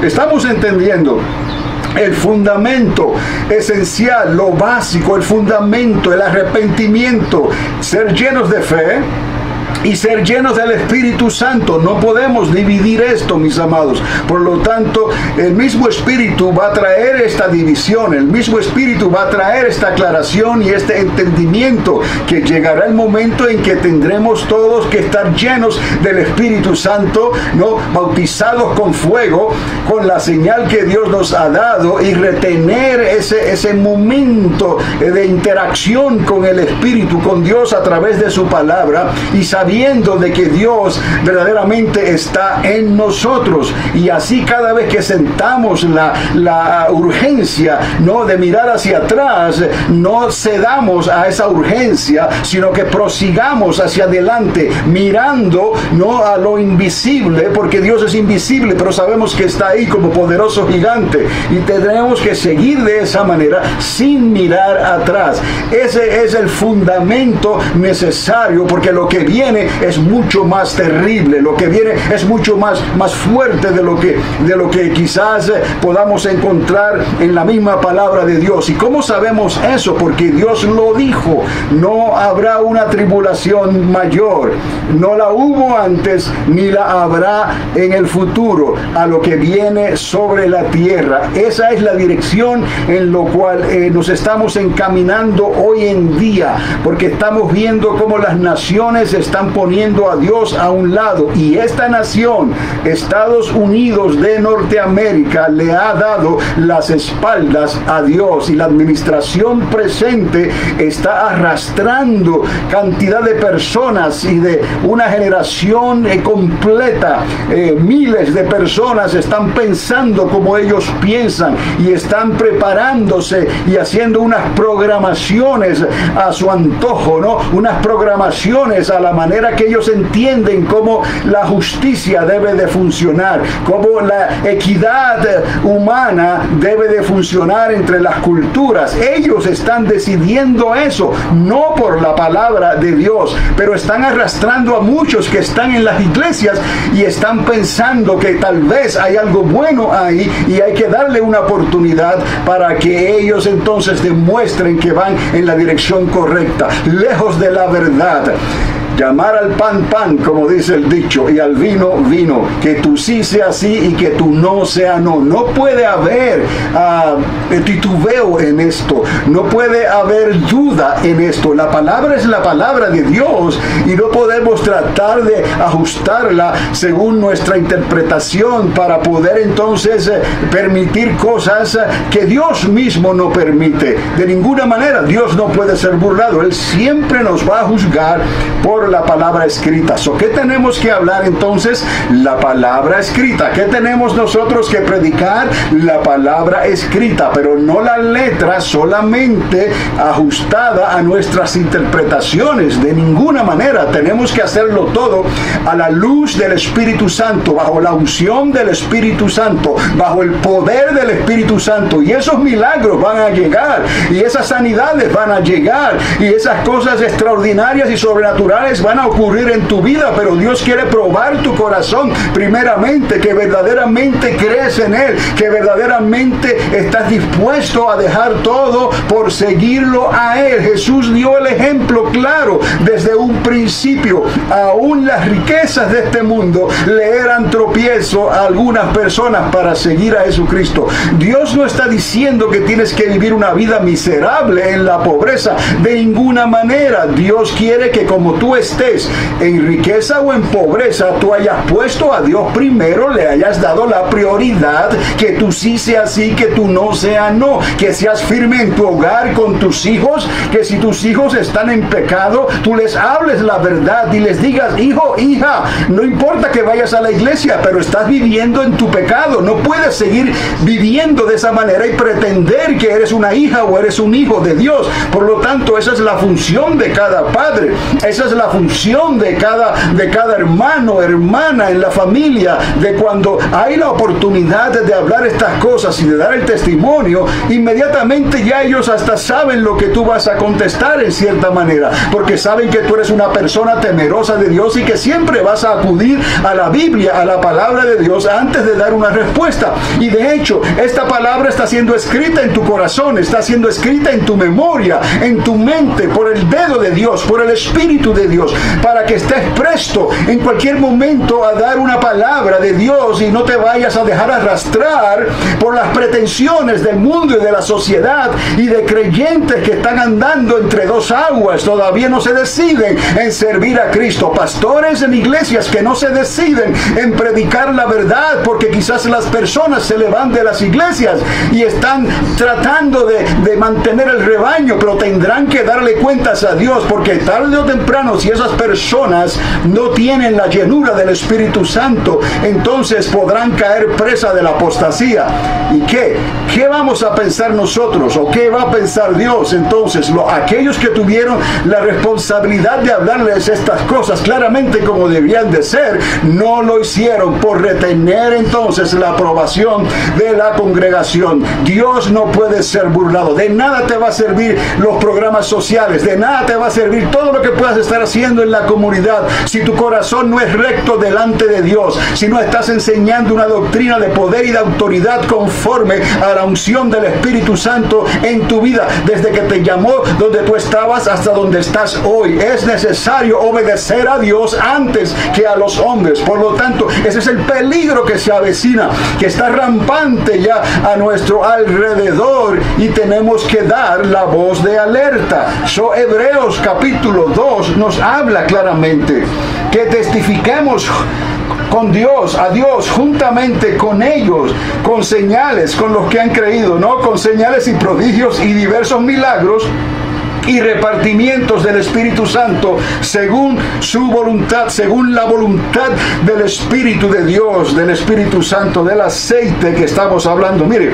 ¿Estamos entendiendo? El fundamento esencial, lo básico, el fundamento, el arrepentimiento, ser llenos de fe y ser llenos del Espíritu Santo. No podemos dividir esto, mis amados. Por lo tanto, el mismo Espíritu va a traer esta división, el mismo Espíritu va a traer esta aclaración y este entendimiento, que llegará el momento en que tendremos todos que estar llenos del Espíritu Santo, ¿no? Bautizados con fuego, con la señal que Dios nos ha dado, y retener ese momento de interacción con el Espíritu, con Dios a través de su palabra, y sabiendo de que Dios verdaderamente está en nosotros. Y así, cada vez que sentamos la urgencia, no de mirar hacia atrás, no cedamos a esa urgencia, sino que prosigamos hacia adelante, mirando no a lo invisible, porque Dios es invisible, pero sabemos que está ahí como poderoso gigante, y tenemos que seguir de esa manera sin mirar atrás. Ese es el fundamento necesario, porque lo que viene es mucho más terrible, lo que viene es mucho más fuerte de lo que quizás podamos encontrar en la misma palabra de Dios. ¿Y cómo sabemos eso? Porque Dios lo dijo: no habrá una tribulación mayor, no la hubo antes ni la habrá en el futuro, a lo que viene sobre la tierra. Esa es la dirección en lo cual nos estamos encaminando hoy en día, porque estamos viendo cómo las naciones están poniendo a Dios a un lado, y esta nación, Estados Unidos de Norteamérica, le ha dado las espaldas a Dios, y la administración presente está arrastrando cantidad de personas y de una generación completa. Miles de personas están pensando como ellos piensan, y están preparándose y haciendo unas programaciones a su antojo, ¿no? Unas programaciones a la manera que ellos entienden cómo la justicia debe de funcionar, cómo la equidad humana debe de funcionar entre las culturas. Ellos están decidiendo eso, no por la palabra de Dios, pero están arrastrando a muchos que están en las iglesias y están pensando que tal vez hay algo bueno ahí, y hay que darle una oportunidad para que ellos entonces demuestren que van en la dirección correcta, lejos de la verdad. llamar al pan, pan, como dice el dicho, y al vino, vino. Que tu sí sea sí y que tu no sea no. No puede haber titubeo en esto. No puede haber duda en esto. La palabra es la palabra de Dios y no podemos tratar de ajustarla según nuestra interpretación para poder entonces permitir cosas que Dios mismo no permite. De ninguna manera Dios no puede ser burlado. Él siempre nos va a juzgar por la palabra escrita. ¿Qué tenemos que hablar entonces? La palabra escrita. ¿Qué tenemos nosotros que predicar? La palabra escrita, pero no la letra solamente ajustada a nuestras interpretaciones. De ninguna manera. Tenemos que hacerlo todo a la luz del Espíritu Santo, bajo la unción del Espíritu Santo, bajo el poder del Espíritu Santo. Y esos milagros van a llegar, y esas sanidades van a llegar, y esas cosas extraordinarias y sobrenaturales van a ocurrir en tu vida. Pero Dios quiere probar tu corazón primeramente, que verdaderamente crees en Él, que verdaderamente estás dispuesto a dejar todo por seguirlo a Él. Jesús dio el ejemplo claro desde un principio. Aún las riquezas de este mundo le eran tropiezo a algunas personas para seguir a Jesucristo. Dios no está diciendo que tienes que vivir una vida miserable en la pobreza, de ninguna manera. Dios quiere que como tú estés en riqueza o en pobreza, tú hayas puesto a Dios primero, le hayas dado la prioridad, que tú sí sea sí, que tú no sea no, que seas firme en tu hogar con tus hijos, que si tus hijos están en pecado, tú les hables la verdad y les digas: hijo, hija, no importa que vayas a la iglesia, pero estás viviendo en tu pecado. No puedes seguir viviendo de esa manera y pretender que eres una hija o eres un hijo de Dios. Por lo tanto, esa es la función de cada padre, esa es la función de cada hermano, hermana en la familia, de cuando hay la oportunidad de hablar estas cosas y de dar el testimonio, inmediatamente ya ellos hasta saben lo que tú vas a contestar en cierta manera, porque saben que tú eres una persona temerosa de Dios y que siempre vas a acudir a la Biblia, a la palabra de Dios, antes de dar una respuesta. Y de hecho, esta palabra está siendo escrita en tu corazón, está siendo escrita en tu memoria, en tu mente, por el dedo de Dios, por el Espíritu de Dios, para que estés presto en cualquier momento a dar una palabra de Dios y no te vayas a dejar arrastrar por las pretensiones del mundo y de la sociedad y de creyentes que están andando entre dos aguas, todavía no se deciden en servir a Cristo. Pastores en iglesias que no se deciden en predicar la verdad porque quizás las personas se le van de las iglesias y están tratando de mantener el rebaño, pero tendrán que darle cuentas a Dios, porque tarde o temprano, si esas personas no tienen la llenura del Espíritu Santo, entonces podrán caer presa de la apostasía. ¿Y qué vamos a pensar nosotros? ¿O qué va a pensar Dios? Entonces, aquellos que tuvieron la responsabilidad de hablarles estas cosas claramente como debían de ser, no lo hicieron por retener entonces la aprobación de la congregación. Dios no puede ser burlado. De nada te va a servir los programas sociales, de nada te va a servir todo lo que puedas estar haciendo en la comunidad si tu corazón no es recto delante de Dios, si no estás enseñando una doctrina de poder y de autoridad conforme a la unción del Espíritu Santo en tu vida, desde que te llamó donde tú estabas hasta donde estás hoy. Es necesario obedecer a Dios antes que a los hombres. Por lo tanto, ese es el peligro que se avecina, que está rampante ya a nuestro alrededor, y tenemos que dar la voz de alerta. Hebreos capítulo 2 nos habla claramente que testifiquemos con Dios, a Dios, juntamente con ellos, con señales, con los que han creído, ¿no? Con señales y prodigios y diversos milagros y repartimientos del Espíritu Santo, según su voluntad, según la voluntad del Espíritu de Dios, del Espíritu Santo, del aceite que estamos hablando. Mire,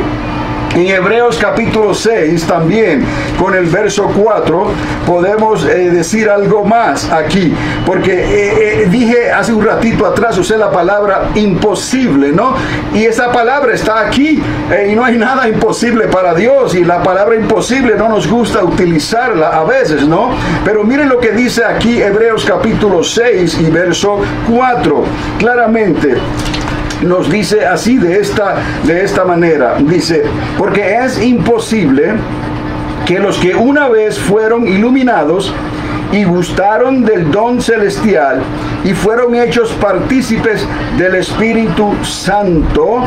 en Hebreos capítulo 6 también, con el verso 4, podemos decir algo más aquí, porque dije hace un ratito atrás, usé la palabra imposible, ¿no? Y esa palabra está aquí, y no hay nada imposible para Dios, y la palabra imposible no nos gusta utilizarla a veces, ¿no? Pero miren lo que dice aquí Hebreos capítulo 6 y verso 4, claramente. Nos dice así, de esta manera, dice: porque es imposible que los que una vez fueron iluminados y gustaron del don celestial y fueron hechos partícipes del Espíritu Santo.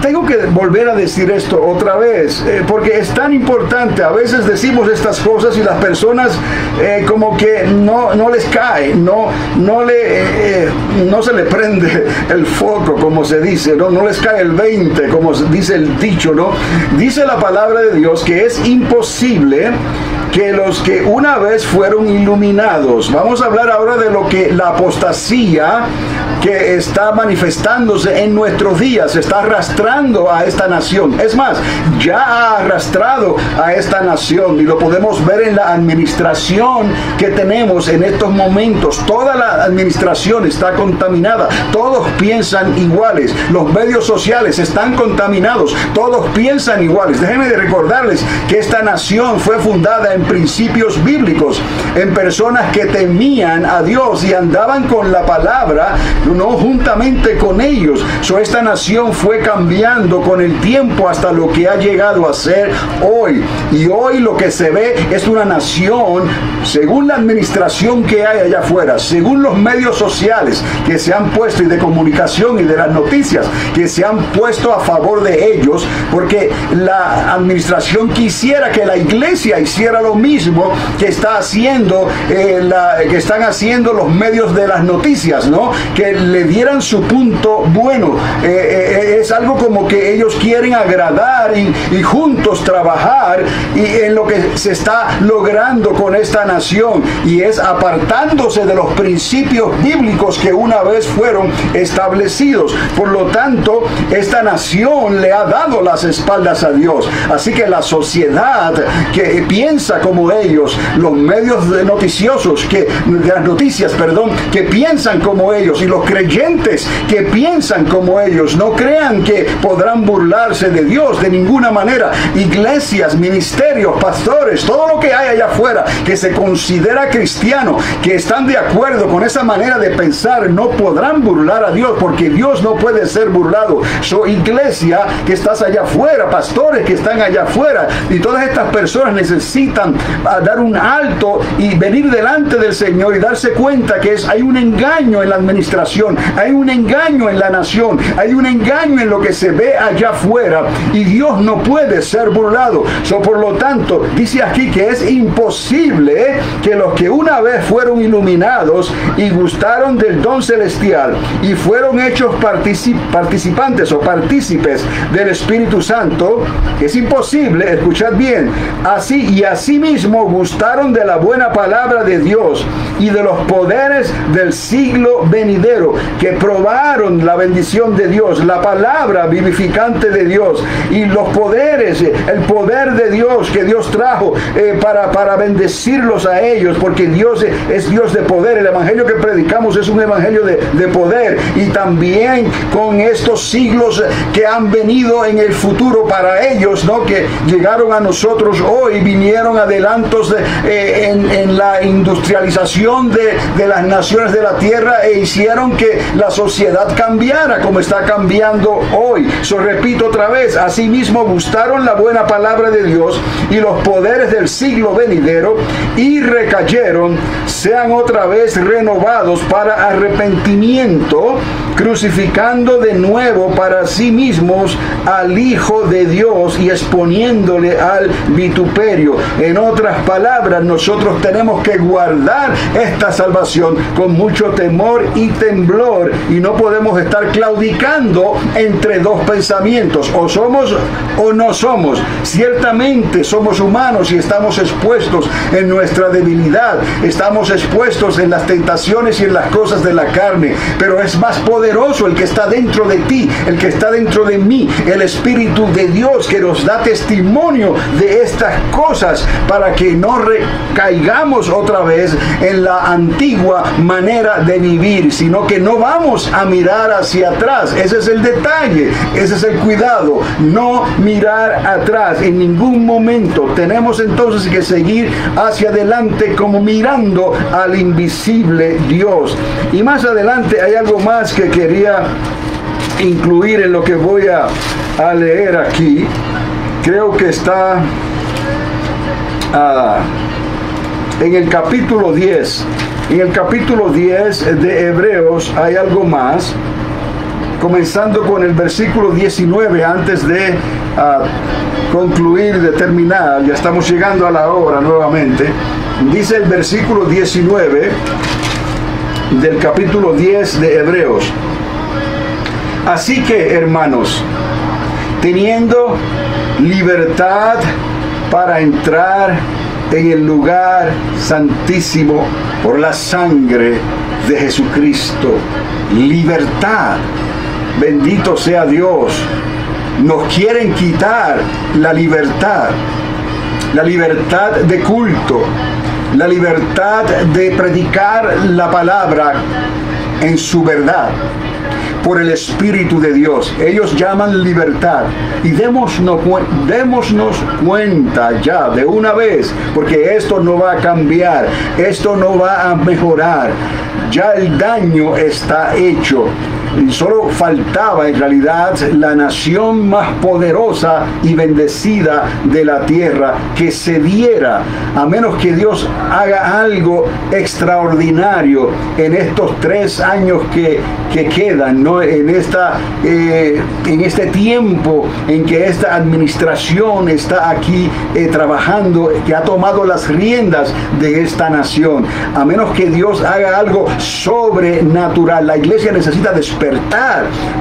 Tengo que volver a decir esto otra vez, porque es tan importante. A veces decimos estas cosas y las personas como que no les cae, no se le prende el foco, como se dice, no les cae el 20, como dice el dicho, ¿no? Dice la palabra de Dios que es imposible que los que una vez fueron iluminados. Vamos a hablar ahora de lo que la apostasía que está manifestándose en nuestros días está arrastrando a esta nación. Es más, ya ha arrastrado a esta nación y lo podemos ver en la administración que tenemos en estos momentos. Toda la administración está contaminada, todos piensan iguales, los medios sociales están contaminados, todos piensan iguales. Déjenme de recordarles que esta nación fue fundada en principios bíblicos, en personas que temían a Dios y andaban con la palabra, no juntamente con ellos. Esta nación fue cambiando con el tiempo hasta lo que ha llegado a ser hoy. Y hoy lo que se ve es una nación, según la administración que hay allá afuera, según los medios sociales que se han puesto y de comunicación y de las noticias que se han puesto a favor de ellos, porque la administración quisiera que la iglesia hiciera lo mismo que está haciendo que están haciendo los medios de las noticias, ¿no? Que le dieran su punto bueno. Es algo como que ellos quieren agradar y juntos trabajar y en lo que se está logrando con esta nación, y es apartándose de los principios bíblicos que una vez fueron establecidos. Por lo tanto, esta nación le ha dado las espaldas a Dios. Así que la sociedad que piensa como ellos, los medios noticiosos de las noticias, que piensan como ellos, y los creyentes que piensan como ellos, no crean que podrán burlarse de Dios de ninguna manera. Iglesias, ministerios, pastores, todo lo que hay allá afuera que se considera cristiano, que están de acuerdo con esa manera de pensar, no podrán burlar a Dios, porque Dios no puede ser burlado. Iglesia que estás allá afuera, pastores que están allá afuera, y todas estas personas necesitan dar un alto y venir delante del Señor y darse cuenta que hay un engaño en la administración, hay un engaño en la nación, hay un engaño en lo que se ve allá afuera, y Dios no puede ser burlado. Por lo tanto, dice aquí que es imposible que los que una vez fueron iluminados y gustaron del don celestial y fueron hechos participantes o partícipes del Espíritu Santo, es imposible, escuchad bien, asimismo gustaron de la buena palabra de Dios y de los poderes del siglo venidero, que probaron la bendición de Dios, la palabra vivificante de Dios y los poderes, el poder de Dios que Dios trajo para bendecirlos a ellos, porque Dios es Dios de poder. El evangelio que predicamos es un evangelio de poder, y también con estos siglos que han venido en el futuro para ellos, ¿no? Que llegaron a nosotros hoy, vinieron adelantos en la industrialización de las naciones de la tierra, e hicieron que la sociedad cambiara como está cambiando hoy. Repito otra vez, asimismo gustaron la buena palabra de Dios y los poderes del siglo venidero, y recayeron, sean otra vez renovados para arrepentimiento, crucificando de nuevo para sí mismos al Hijo de Dios y exponiéndole al vituperio. En otras palabras, nosotros tenemos que guardar esta salvación con mucho temor y temblor, y no podemos estar claudicando entre dos pensamientos: o somos o no somos. Ciertamente somos humanos y estamos expuestos en nuestra debilidad, estamos expuestos en las tentaciones y en las cosas de la carne, pero es más poderoso el que está dentro de ti, el que está dentro de mí, el Espíritu de Dios, que nos da testimonio de estas cosas para que no recaigamos otra vez en la antigua manera de vivir, sino que no vamos a mirar hacia atrás. Ese es el detalle, ese es el cuidado, no mirar atrás en ningún momento. Tenemos entonces que seguir hacia adelante como mirando al invisible Dios. Y más adelante hay algo más que quería incluir en lo que voy a leer aquí. Creo que está en el capítulo 10. En el capítulo 10 de Hebreos hay algo más, comenzando con el versículo 19, antes de concluir, de terminar. Ya estamos llegando a la hora nuevamente. Dice el versículo 19 del capítulo 10 de Hebreos: así que, hermanos, teniendo libertad para entrar en el lugar santísimo por la sangre de Jesucristo. Libertad. Bendito sea Dios. Nos quieren quitar la libertad de culto, la libertad de predicar la palabra en su verdad, por el Espíritu de Dios. Ellos llaman libertad. Y démonos cuenta ya de una vez, porque esto no va a cambiar, esto no va a mejorar. Ya el daño está hecho. Y solo faltaba en realidad la nación más poderosa y bendecida de la tierra que cediera, a menos que Dios haga algo extraordinario en estos 3 años que quedan, ¿no? En este tiempo en que esta administración está aquí trabajando, que ha tomado las riendas de esta nación. A menos que Dios haga algo sobrenatural, la iglesia necesita despertar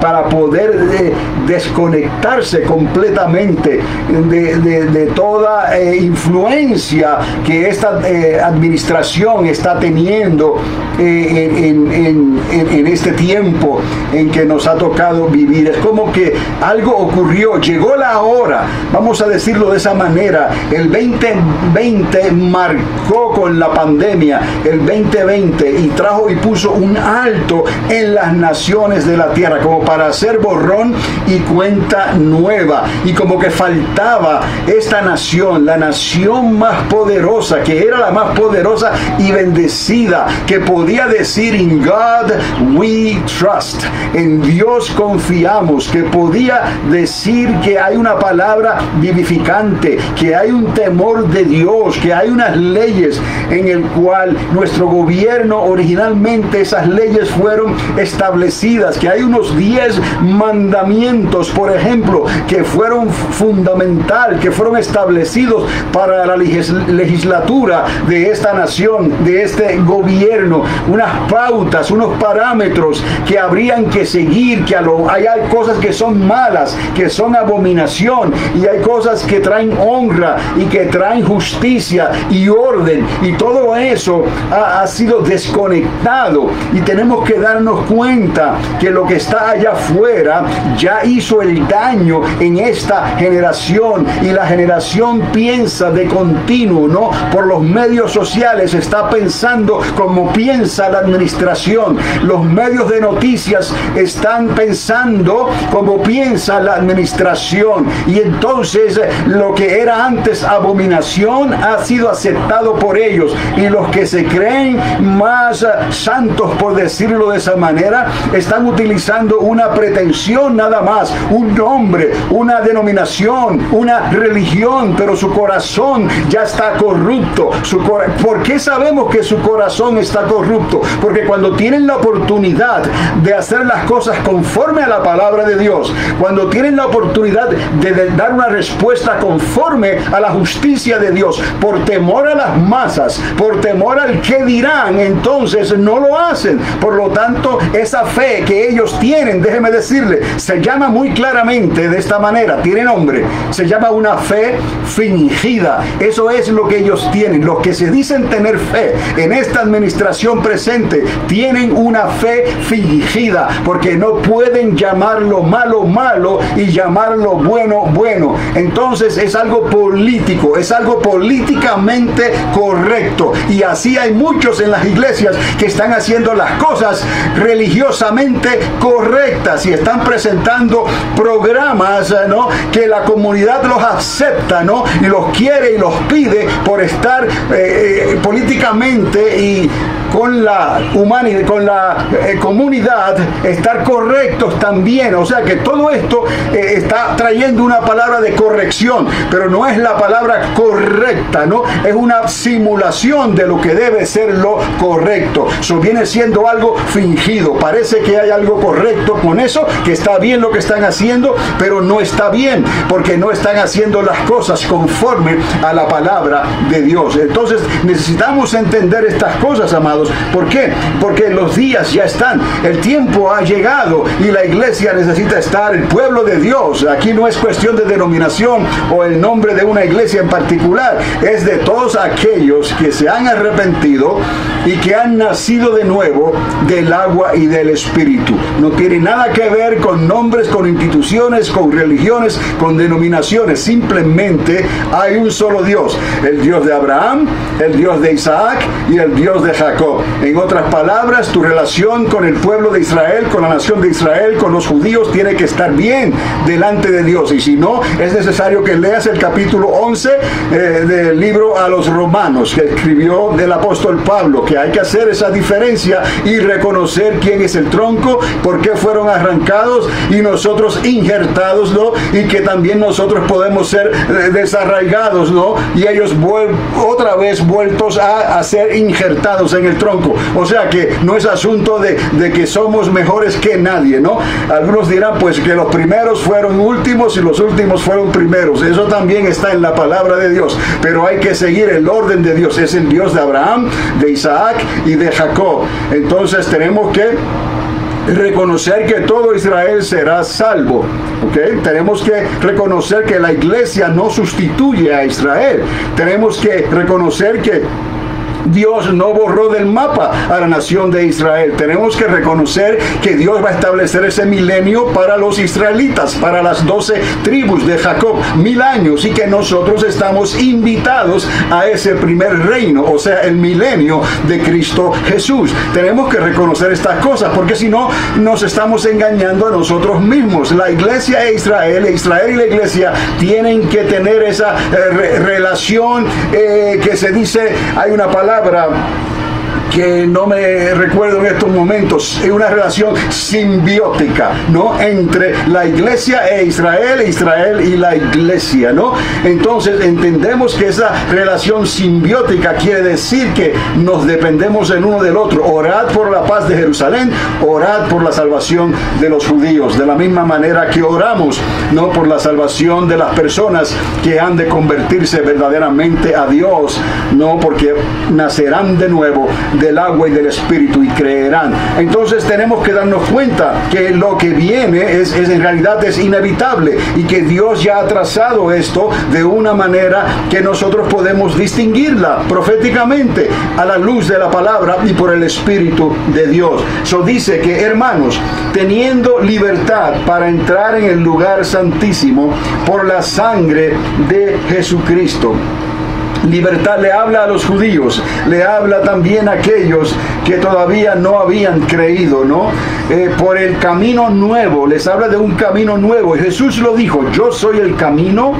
para poder desconectarse completamente de toda influencia que esta administración está teniendo en este tiempo en que nos ha tocado vivir. Es como que algo ocurrió, llegó la hora, vamos a decirlo de esa manera. El 2020 marcó con la pandemia el 2020 y trajo y puso un alto en las naciones de la tierra, como para hacer borrón y cuenta nueva. Y como que faltaba esta nación, la nación más poderosa, que era la más poderosa y bendecida, que podía decir: in God we trust, en Dios confiamos, que podía decir que hay una palabra vivificante, que hay un temor de Dios, que hay unas leyes en el cual nuestro gobierno, originalmente esas leyes fueron establecidas, que hay unos 10 mandamientos, por ejemplo, que fueron fundamental, que fueron establecidos para la legislatura de esta nación, de este gobierno, unas pautas, unos parámetros que habrían que seguir, que hay cosas que son malas, que son abominación, y hay cosas que traen honra y que traen justicia y orden, y todo eso ha sido desconectado, y tenemos que darnos cuenta que lo que está allá afuera ya hizo el daño en esta generación, y la generación piensa de continuo, ¿no? Por los medios sociales está pensando como piensa la administración, los medios de noticias están pensando como piensa la administración, y entonces lo que era antes abominación ha sido aceptado por ellos, y los que se creen más santos, por decirlo de esa manera, están utilizando una pretensión nada más, un nombre, una denominación, una religión, pero su corazón ya está corrupto. ¿Por qué sabemos que su corazón está corrupto? Porque cuando tienen la oportunidad de hacer las cosas conforme a la palabra de Dios, cuando tienen la oportunidad de dar una respuesta conforme a la justicia de Dios, por temor a las masas, por temor al que dirán, entonces no lo hacen. Por lo tanto, esa fe que ellos tienen, déjeme decirle, se llama muy claramente de esta manera, tiene nombre, se llama una fe fingida. Eso es lo que ellos tienen. Los que se dicen tener fe en esta administración presente tienen una fe fingida, porque no pueden llamar lo malo malo y llamar lo bueno bueno. Entonces es algo político, es algo políticamente correcto, y así hay muchos en las iglesias que están haciendo las cosas religiosamente correctas y están presentando programas, ¿no?, que la comunidad los acepta, ¿no?, y los quiere y los pide por estar políticamente y con la humanidad, con la comunidad, estar correctos también. O sea que todo esto está trayendo una palabra de corrección, pero no es la palabra correcta, ¿no? Es una simulación de lo que debe ser lo correcto. Eso viene siendo algo fingido. Parece que hay algo correcto con eso, que está bien lo que están haciendo, pero no está bien, porque no están haciendo las cosas conforme a la palabra de Dios. Entonces necesitamos entender estas cosas, amados. ¿Por qué? Porque los días ya están, el tiempo ha llegado y la iglesia necesita estar, el pueblo de Dios. Aquí no es cuestión de denominación o el nombre de una iglesia en particular, es de todos aquellos que se han arrepentido y que han nacido de nuevo del agua y del Espíritu. No tiene nada que ver con nombres, con instituciones, con religiones, con denominaciones. Simplemente hay un solo Dios, el Dios de Abraham, el Dios de Isaac y el Dios de Jacob. En otras palabras, tu relación con el pueblo de Israel, con la nación de Israel, con los judíos, tiene que estar bien delante de Dios. Y si no, es necesario que leas el capítulo 11 del libro a los Romanos, que escribió el apóstol Pablo, que hay que hacer esa diferencia y reconocer quién es el tronco, por qué fueron arrancados y nosotros injertados, ¿no? Y que también nosotros podemos ser desarraigados, ¿no? Y ellos otra vez vueltos a ser injertados en el tronco. O sea que no es asunto de que somos mejores que nadie, ¿no? Algunos dirán pues que los primeros fueron últimos y los últimos fueron primeros. Eso también está en la palabra de Dios, pero hay que seguir el orden de Dios. Es el Dios de Abraham, de Isaac y de Jacob. Entonces tenemos que reconocer que todo Israel será salvo, ¿ok? Tenemos que reconocer que la iglesia no sustituye a Israel. Tenemos que reconocer que Dios no borró del mapa a la nación de Israel. Tenemos que reconocer que Dios va a establecer ese milenio para los israelitas, para las 12 tribus de Jacob, 1000 años, y que nosotros estamos invitados a ese primer reino, o sea, el milenio de Cristo Jesús. Tenemos que reconocer estas cosas, porque si no, nos estamos engañando a nosotros mismos. La iglesia e Israel y la iglesia tienen que tener esa relación que se dice, hay una palabra que no me recuerdo en estos momentos, es una relación simbiótica, ¿no? Entre la iglesia e Israel y la iglesia, ¿no? Entonces entendemos que esa relación simbiótica quiere decir que nos dependemos el uno del otro. Orad por la paz de Jerusalén, orad por la salvación de los judíos, de la misma manera que oramos, ¿no? Por la salvación de las personas que han de convertirse verdaderamente a Dios, ¿no? Porque nacerán de nuevo del agua y del Espíritu y creerán. Entonces tenemos que darnos cuenta que lo que viene es en realidad es inevitable, y que Dios ya ha trazado esto de una manera que nosotros podemos distinguirla proféticamente a la luz de la palabra y por el Espíritu de Dios. Eso dice que, hermanos, teniendo libertad para entrar en el lugar santísimo por la sangre de Jesucristo. Libertad le habla a los judíos, le habla también a aquellos que todavía no habían creído, ¿no? Por el camino nuevo, les habla de un camino nuevo. Y Jesús lo dijo: yo soy el camino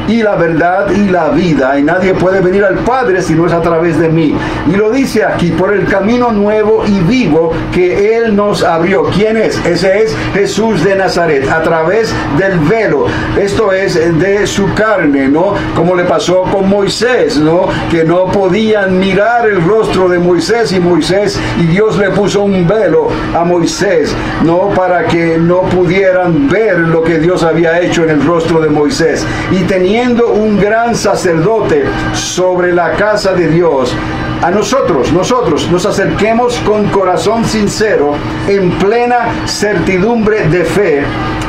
y la verdad y la vida, y nadie puede venir al Padre si no es a través de mí. Y lo dice aquí, por el camino nuevo y vivo que Él nos abrió. ¿Quién es? Ese es Jesús de Nazaret, a través del velo, esto es de su carne, ¿no? Como le pasó con Moisés, ¿no? Que no podían mirar el rostro de Moisés, y Dios le puso un velo a Moisés, ¿no? Para que no pudieran ver lo que Dios había hecho en el rostro de Moisés. Y teniendo un gran sacerdote sobre la casa de Dios, a nosotros nos acerquemos con corazón sincero, en plena certidumbre de fe,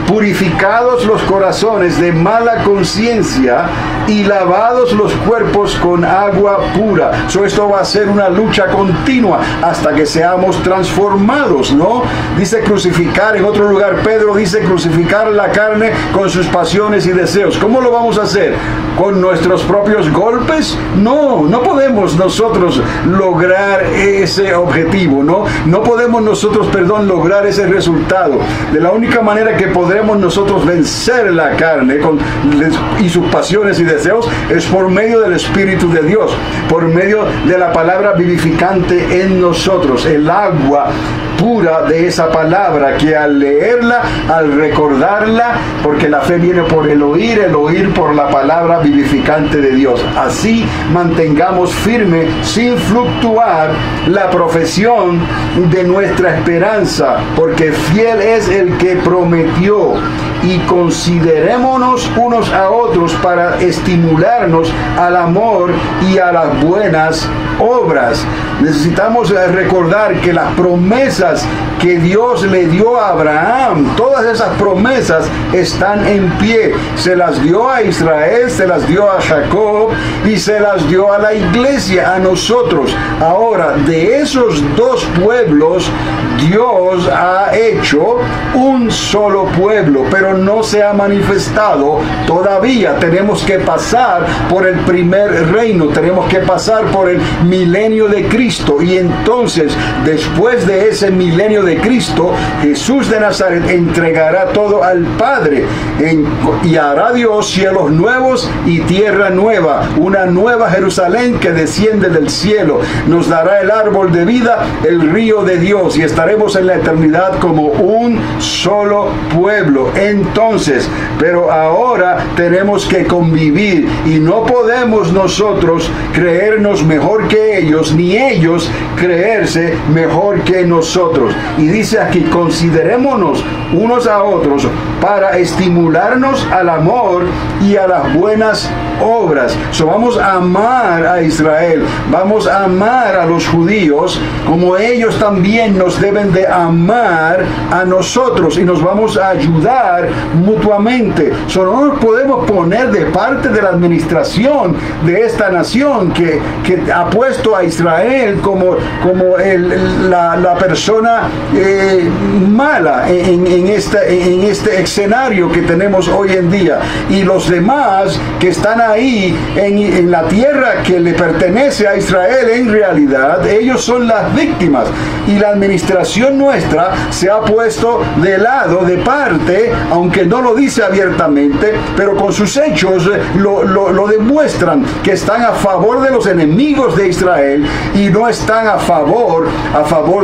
purificados los corazones de mala conciencia y lavados los cuerpos con agua pura. Esto va a ser una lucha continua hasta que seamos transformados, ¿no? Dice crucificar, en otro lugar Pedro dice crucificar la carne con sus pasiones y deseos. ¿Cómo lo vamos a hacer? ¿Con nuestros propios golpes? No podemos nosotros lograr ese objetivo, ¿no? No podemos nosotros, lograr ese resultado. De la única manera que podremos podemos nosotros vencer la carne y sus pasiones y deseos es por medio del Espíritu de Dios, por medio de la palabra vivificante en nosotros, el agua pura de esa palabra que al leerla, al recordarla, porque la fe viene por el oír por la palabra vivificante de Dios. Así mantengamos firme, sin fluctuar, la profesión de nuestra esperanza, porque fiel es el que prometió. Y considerémonos unos a otros para estimularnos al amor y a las buenas obras. Necesitamos recordar que las promesas que Dios le dio a Abraham, todas esas promesas están en pie. Se las dio a Israel, se las dio a Jacob y se las dio a la iglesia, a nosotros. Ahora, de esos dos pueblos, Dios ha hecho un solo pueblo, pero no se ha manifestado todavía. Tenemos que pasar por el primer reino, tenemos que pasar por el milenio de Cristo, y entonces después de ese milenio de Cristo, Jesús de Nazaret entregará todo al Padre y hará Dios cielos nuevos y tierra nueva, una nueva Jerusalén que desciende del cielo. Nos dará el árbol de vida, el río de Dios, y estaremos en la eternidad como un solo pueblo. Entonces, pero ahora tenemos que convivir, y no podemos nosotros creernos mejor que ellos, ni ellos creerse mejor que nosotros. Y dice aquí, considerémonos unos a otros para estimularnos al amor y a las buenas obras. Vamos a amar a Israel, vamos a amar a los judíos como ellos también nos deben de amar a nosotros, y nos vamos a ayudar mutuamente. No nos podemos poner de parte de la administración de esta nación que ha puesto a Israel como la persona mala en este escenario que tenemos hoy en día, y los demás que están ahí en la tierra que le pertenece a Israel, en realidad ellos son las víctimas, y la administración nuestra se ha puesto de lado, de parte, aunque no lo dice abiertamente, pero con sus hechos lo demuestran, que están a favor de los enemigos de Israel y no están a favor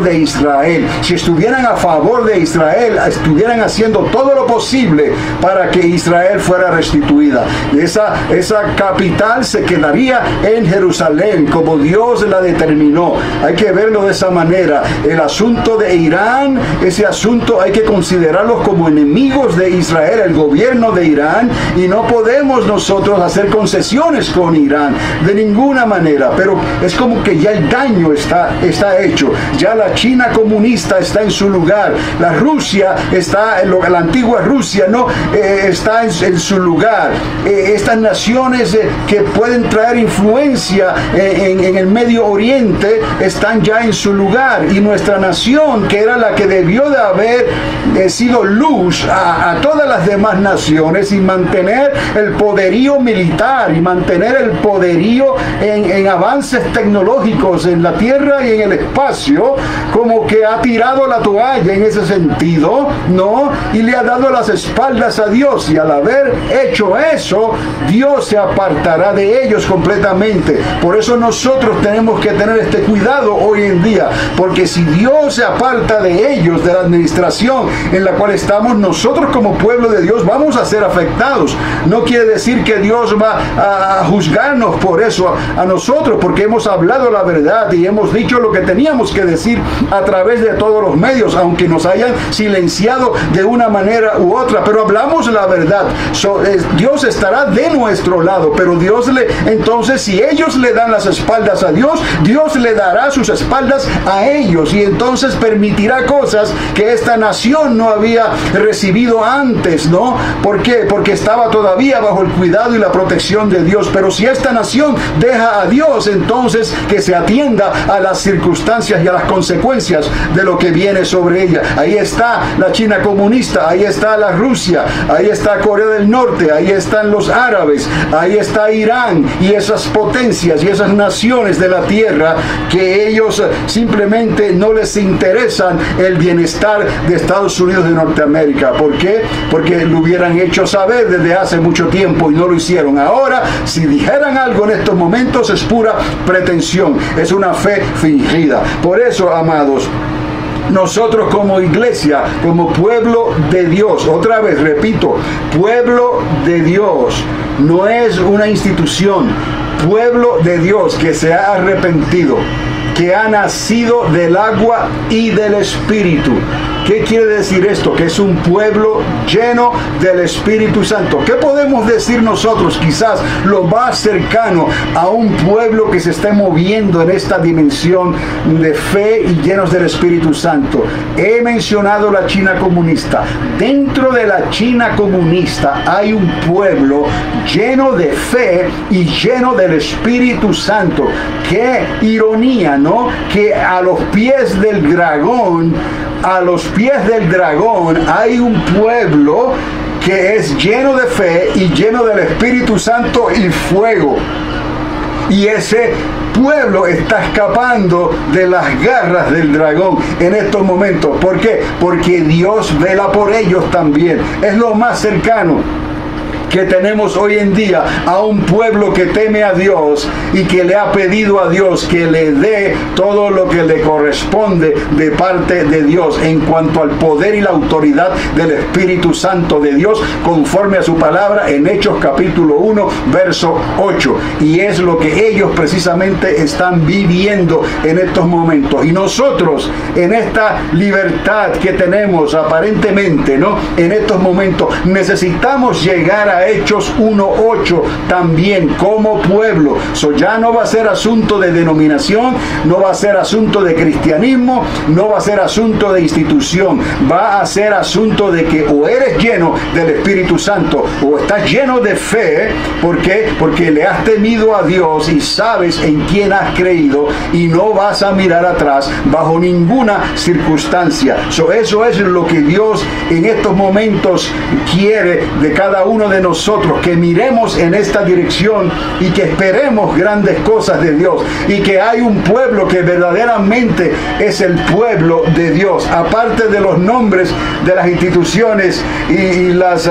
de Israel. Si estuvieran a favor de Israel, estuvieran haciendo todo lo posible para que Israel fuera restituida. Esa capital se quedaría en Jerusalén, como Dios la determinó. Hay que verlo de esa manera. El asunto de Irán, ese asunto hay que considerarlos como enemigos de Israel, el gobierno de Irán, y no podemos nosotros hacer concesiones con Irán de ninguna manera. Pero es como que ya el daño está hecho. Ya la China comunista está en su lugar, la Rusia está, la antigua Rusia, ¿no? Está en su lugar. Estas naciones que pueden traer influencia en el Medio Oriente están ya en su lugar, y nuestra nación, que era la que debió de haber sido luz a todas las demás naciones, y mantener el poderío militar y mantener el poderío en avances tecnológicos en la tierra y en el espacio, como que ha tirado la toalla en ese sentido, ¿no? Y le ha dado las espaldas a Dios, y al haber hecho eso, Dios se apartará de ellos completamente. Por eso nosotros tenemos que tener este cuidado hoy en día, porque si Dios se aparta de ellos, de la administración en la cual estamos, nosotros como pueblo de Dios vamos a ser afectados. No quiere decir que Dios va a juzgarnos por eso a nosotros, porque hemos hablado la verdad y hemos dicho lo que teníamos que decir a través de todos los medios, aunque nos hayan silenciado de una manera u otra, pero hablamos la verdad. Dios estará de nuestro lado, pero entonces si ellos le dan las espaldas a Dios, Dios le dará sus espaldas a ellos, y entonces permitirá cosas que esta nación no había recibido antes, ¿no? ¿Por qué? Porque estaba todavía bajo el cuidado y la protección de Dios. Pero si esta nación deja a Dios, entonces que se atienda a las circunstancias y a las consecuencias de lo que viene sobre ella. Ahí está la China comunista, ahí está la Rusia, ahí está Corea del Norte, ahí están los árabes, ahí está Irán, y esas potencias y esas naciones de la tierra que ellos simplemente no les interesan el bienestar de Estados Estados Unidos de Norteamérica. ¿Por qué? Porque lo hubieran hecho saber desde hace mucho tiempo y no lo hicieron. Ahora, si dijeran algo en estos momentos, es pura pretensión, es una fe fingida. Por eso, amados, nosotros como iglesia, como pueblo de Dios, otra vez repito, pueblo de Dios, no es una institución, pueblo de Dios que se ha arrepentido, que ha nacido del agua y del Espíritu. ¿Qué quiere decir esto? Que es un pueblo lleno del Espíritu Santo. ¿Qué podemos decir nosotros? Quizás lo más cercano a un pueblo que se esté moviendo en esta dimensión de fe y llenos del Espíritu Santo. He mencionado la China comunista. Dentro de la China comunista hay un pueblo lleno de fe y lleno del Espíritu Santo. Qué ironía, ¿no? Que a los pies del dragón, hay un pueblo que es lleno de fe y lleno del Espíritu Santo y fuego. Y ese pueblo está escapando de las garras del dragón en estos momentos. ¿Por qué? Porque Dios vela por ellos también. Es lo más cercano que tenemos hoy en día a un pueblo que teme a Dios y que le ha pedido a Dios que le dé todo lo que le corresponde de parte de Dios en cuanto al poder y la autoridad del Espíritu Santo de Dios, conforme a su palabra en Hechos capítulo 1 verso 8. Y es lo que ellos precisamente están viviendo en estos momentos. Y nosotros, en esta libertad que tenemos aparentemente, ¿no?, en estos momentos, necesitamos llegar a Hechos 1:8 también como pueblo. So, ya no va a ser asunto de denominación, no va a ser asunto de cristianismo, no va a ser asunto de institución, va a ser asunto de que o eres lleno del Espíritu Santo o estás lleno de fe. ¿Por qué? Porque le has temido a Dios y sabes en quién has creído y no vas a mirar atrás bajo ninguna circunstancia. So, eso es lo que Dios en estos momentos quiere de cada uno de nosotros, que miremos en esta dirección y que esperemos grandes cosas de Dios, y que hay un pueblo que verdaderamente es el pueblo de Dios, aparte de los nombres de las instituciones y las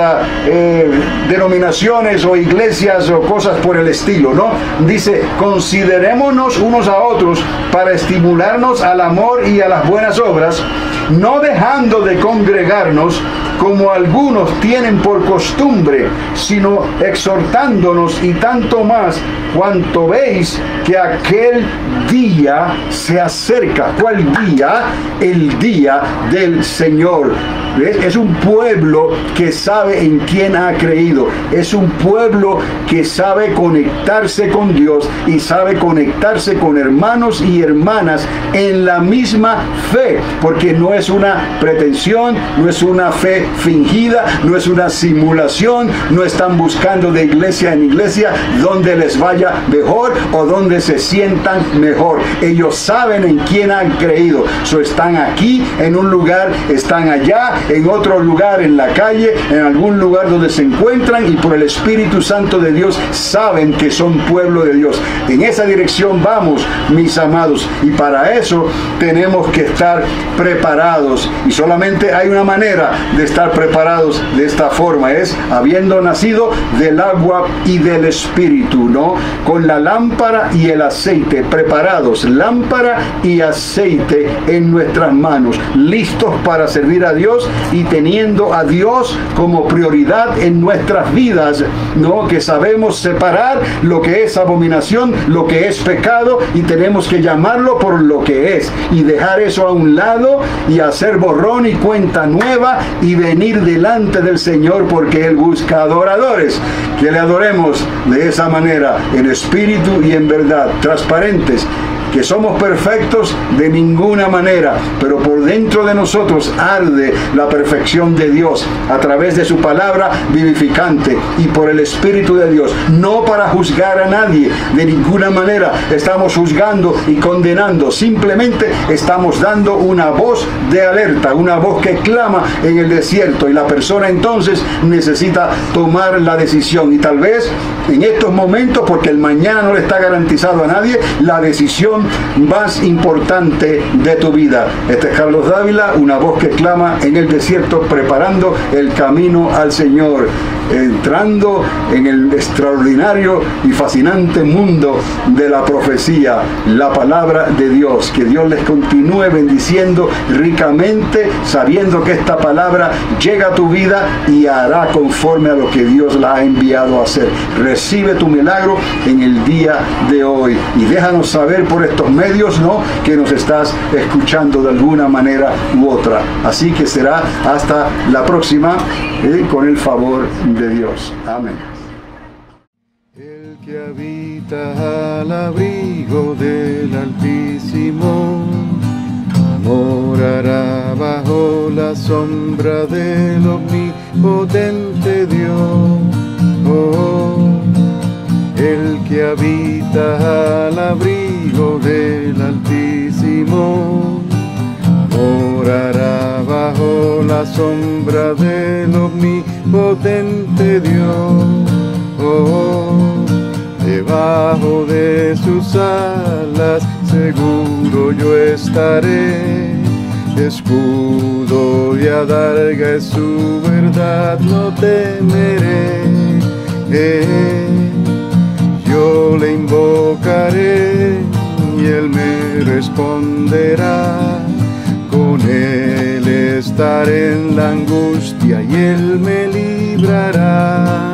denominaciones o iglesias o cosas por el estilo, ¿no? Dice, considerémonos unos a otros para estimularnos al amor y a las buenas obras, no dejando de congregarnos como algunos tienen por costumbre, sino exhortándonos, y tanto más cuanto veis que aquel día se acerca. ¿Cuál día? El día del Señor. ¿Ves? Es un pueblo que sabe en quién ha creído. Es un pueblo que sabe conectarse con Dios y sabe conectarse con hermanos y hermanas en la misma fe, porque no es una pretensión, no es una fe fingida, no es una simulación, no están buscando de iglesia en iglesia donde les vaya mejor o donde se sientan mejor. Ellos saben en quién han creído. So, están aquí en un lugar, están allá en otro lugar, en la calle, en algún lugar donde se encuentran, y por el Espíritu Santo de Dios saben que son pueblo de Dios. En esa dirección vamos, mis amados, y para eso tenemos que estar preparados, y solamente hay una manera de estar preparados de esta forma, es habiendo nacido del agua y del Espíritu, ¿no? Con la lámpara y el aceite preparados, lámpara y aceite en nuestras manos, listos para servir a Dios y teniendo a Dios como prioridad en nuestras vidas, ¿no? Que sabemos separar lo que es abominación, lo que es pecado, y tenemos que llamarlo por lo que es y dejar eso a un lado y hacer borrón y cuenta nueva y venir delante del Señor, porque Él busca adoradores que le adoremos de esa manera, en espíritu y en verdad, transparentes, que somos perfectos de ninguna manera, pero por dentro de nosotros arde la perfección de Dios a través de su palabra vivificante y por el Espíritu de Dios, no para juzgar a nadie, de ninguna manera estamos juzgando y condenando, simplemente estamos dando una voz de alerta, una voz que clama en el desierto, y la persona entonces necesita tomar la decisión, y tal vez en estos momentos, porque el mañana no le está garantizado a nadie, la decisión decisión más importante de tu vida. Este es Carlos Dávila, una voz que clama en el desierto, preparando el camino al Señor, entrando en el extraordinario y fascinante mundo de la profecía, la palabra de Dios. Que Dios les continúe bendiciendo ricamente, sabiendo que esta palabra llega a tu vida y hará conforme a lo que Dios la ha enviado a hacer. Recibe tu milagro en el día de hoy y déjanos saber por estos medios, ¿no?, que nos estás escuchando de alguna manera u otra. Así que será hasta la próxima, con el favor de Dios. Amén. El que habita al abrigo del Altísimo morará bajo la sombra del omnipotente Dios. El que habita al abrigo del Altísimo morará bajo la sombra del omnipotente Dios. Debajo de sus alas seguro yo estaré, escudo y adarga es su verdad, no temeré. Yo le invocaré y él me responderá, con él estaré en la angustia y él me librará.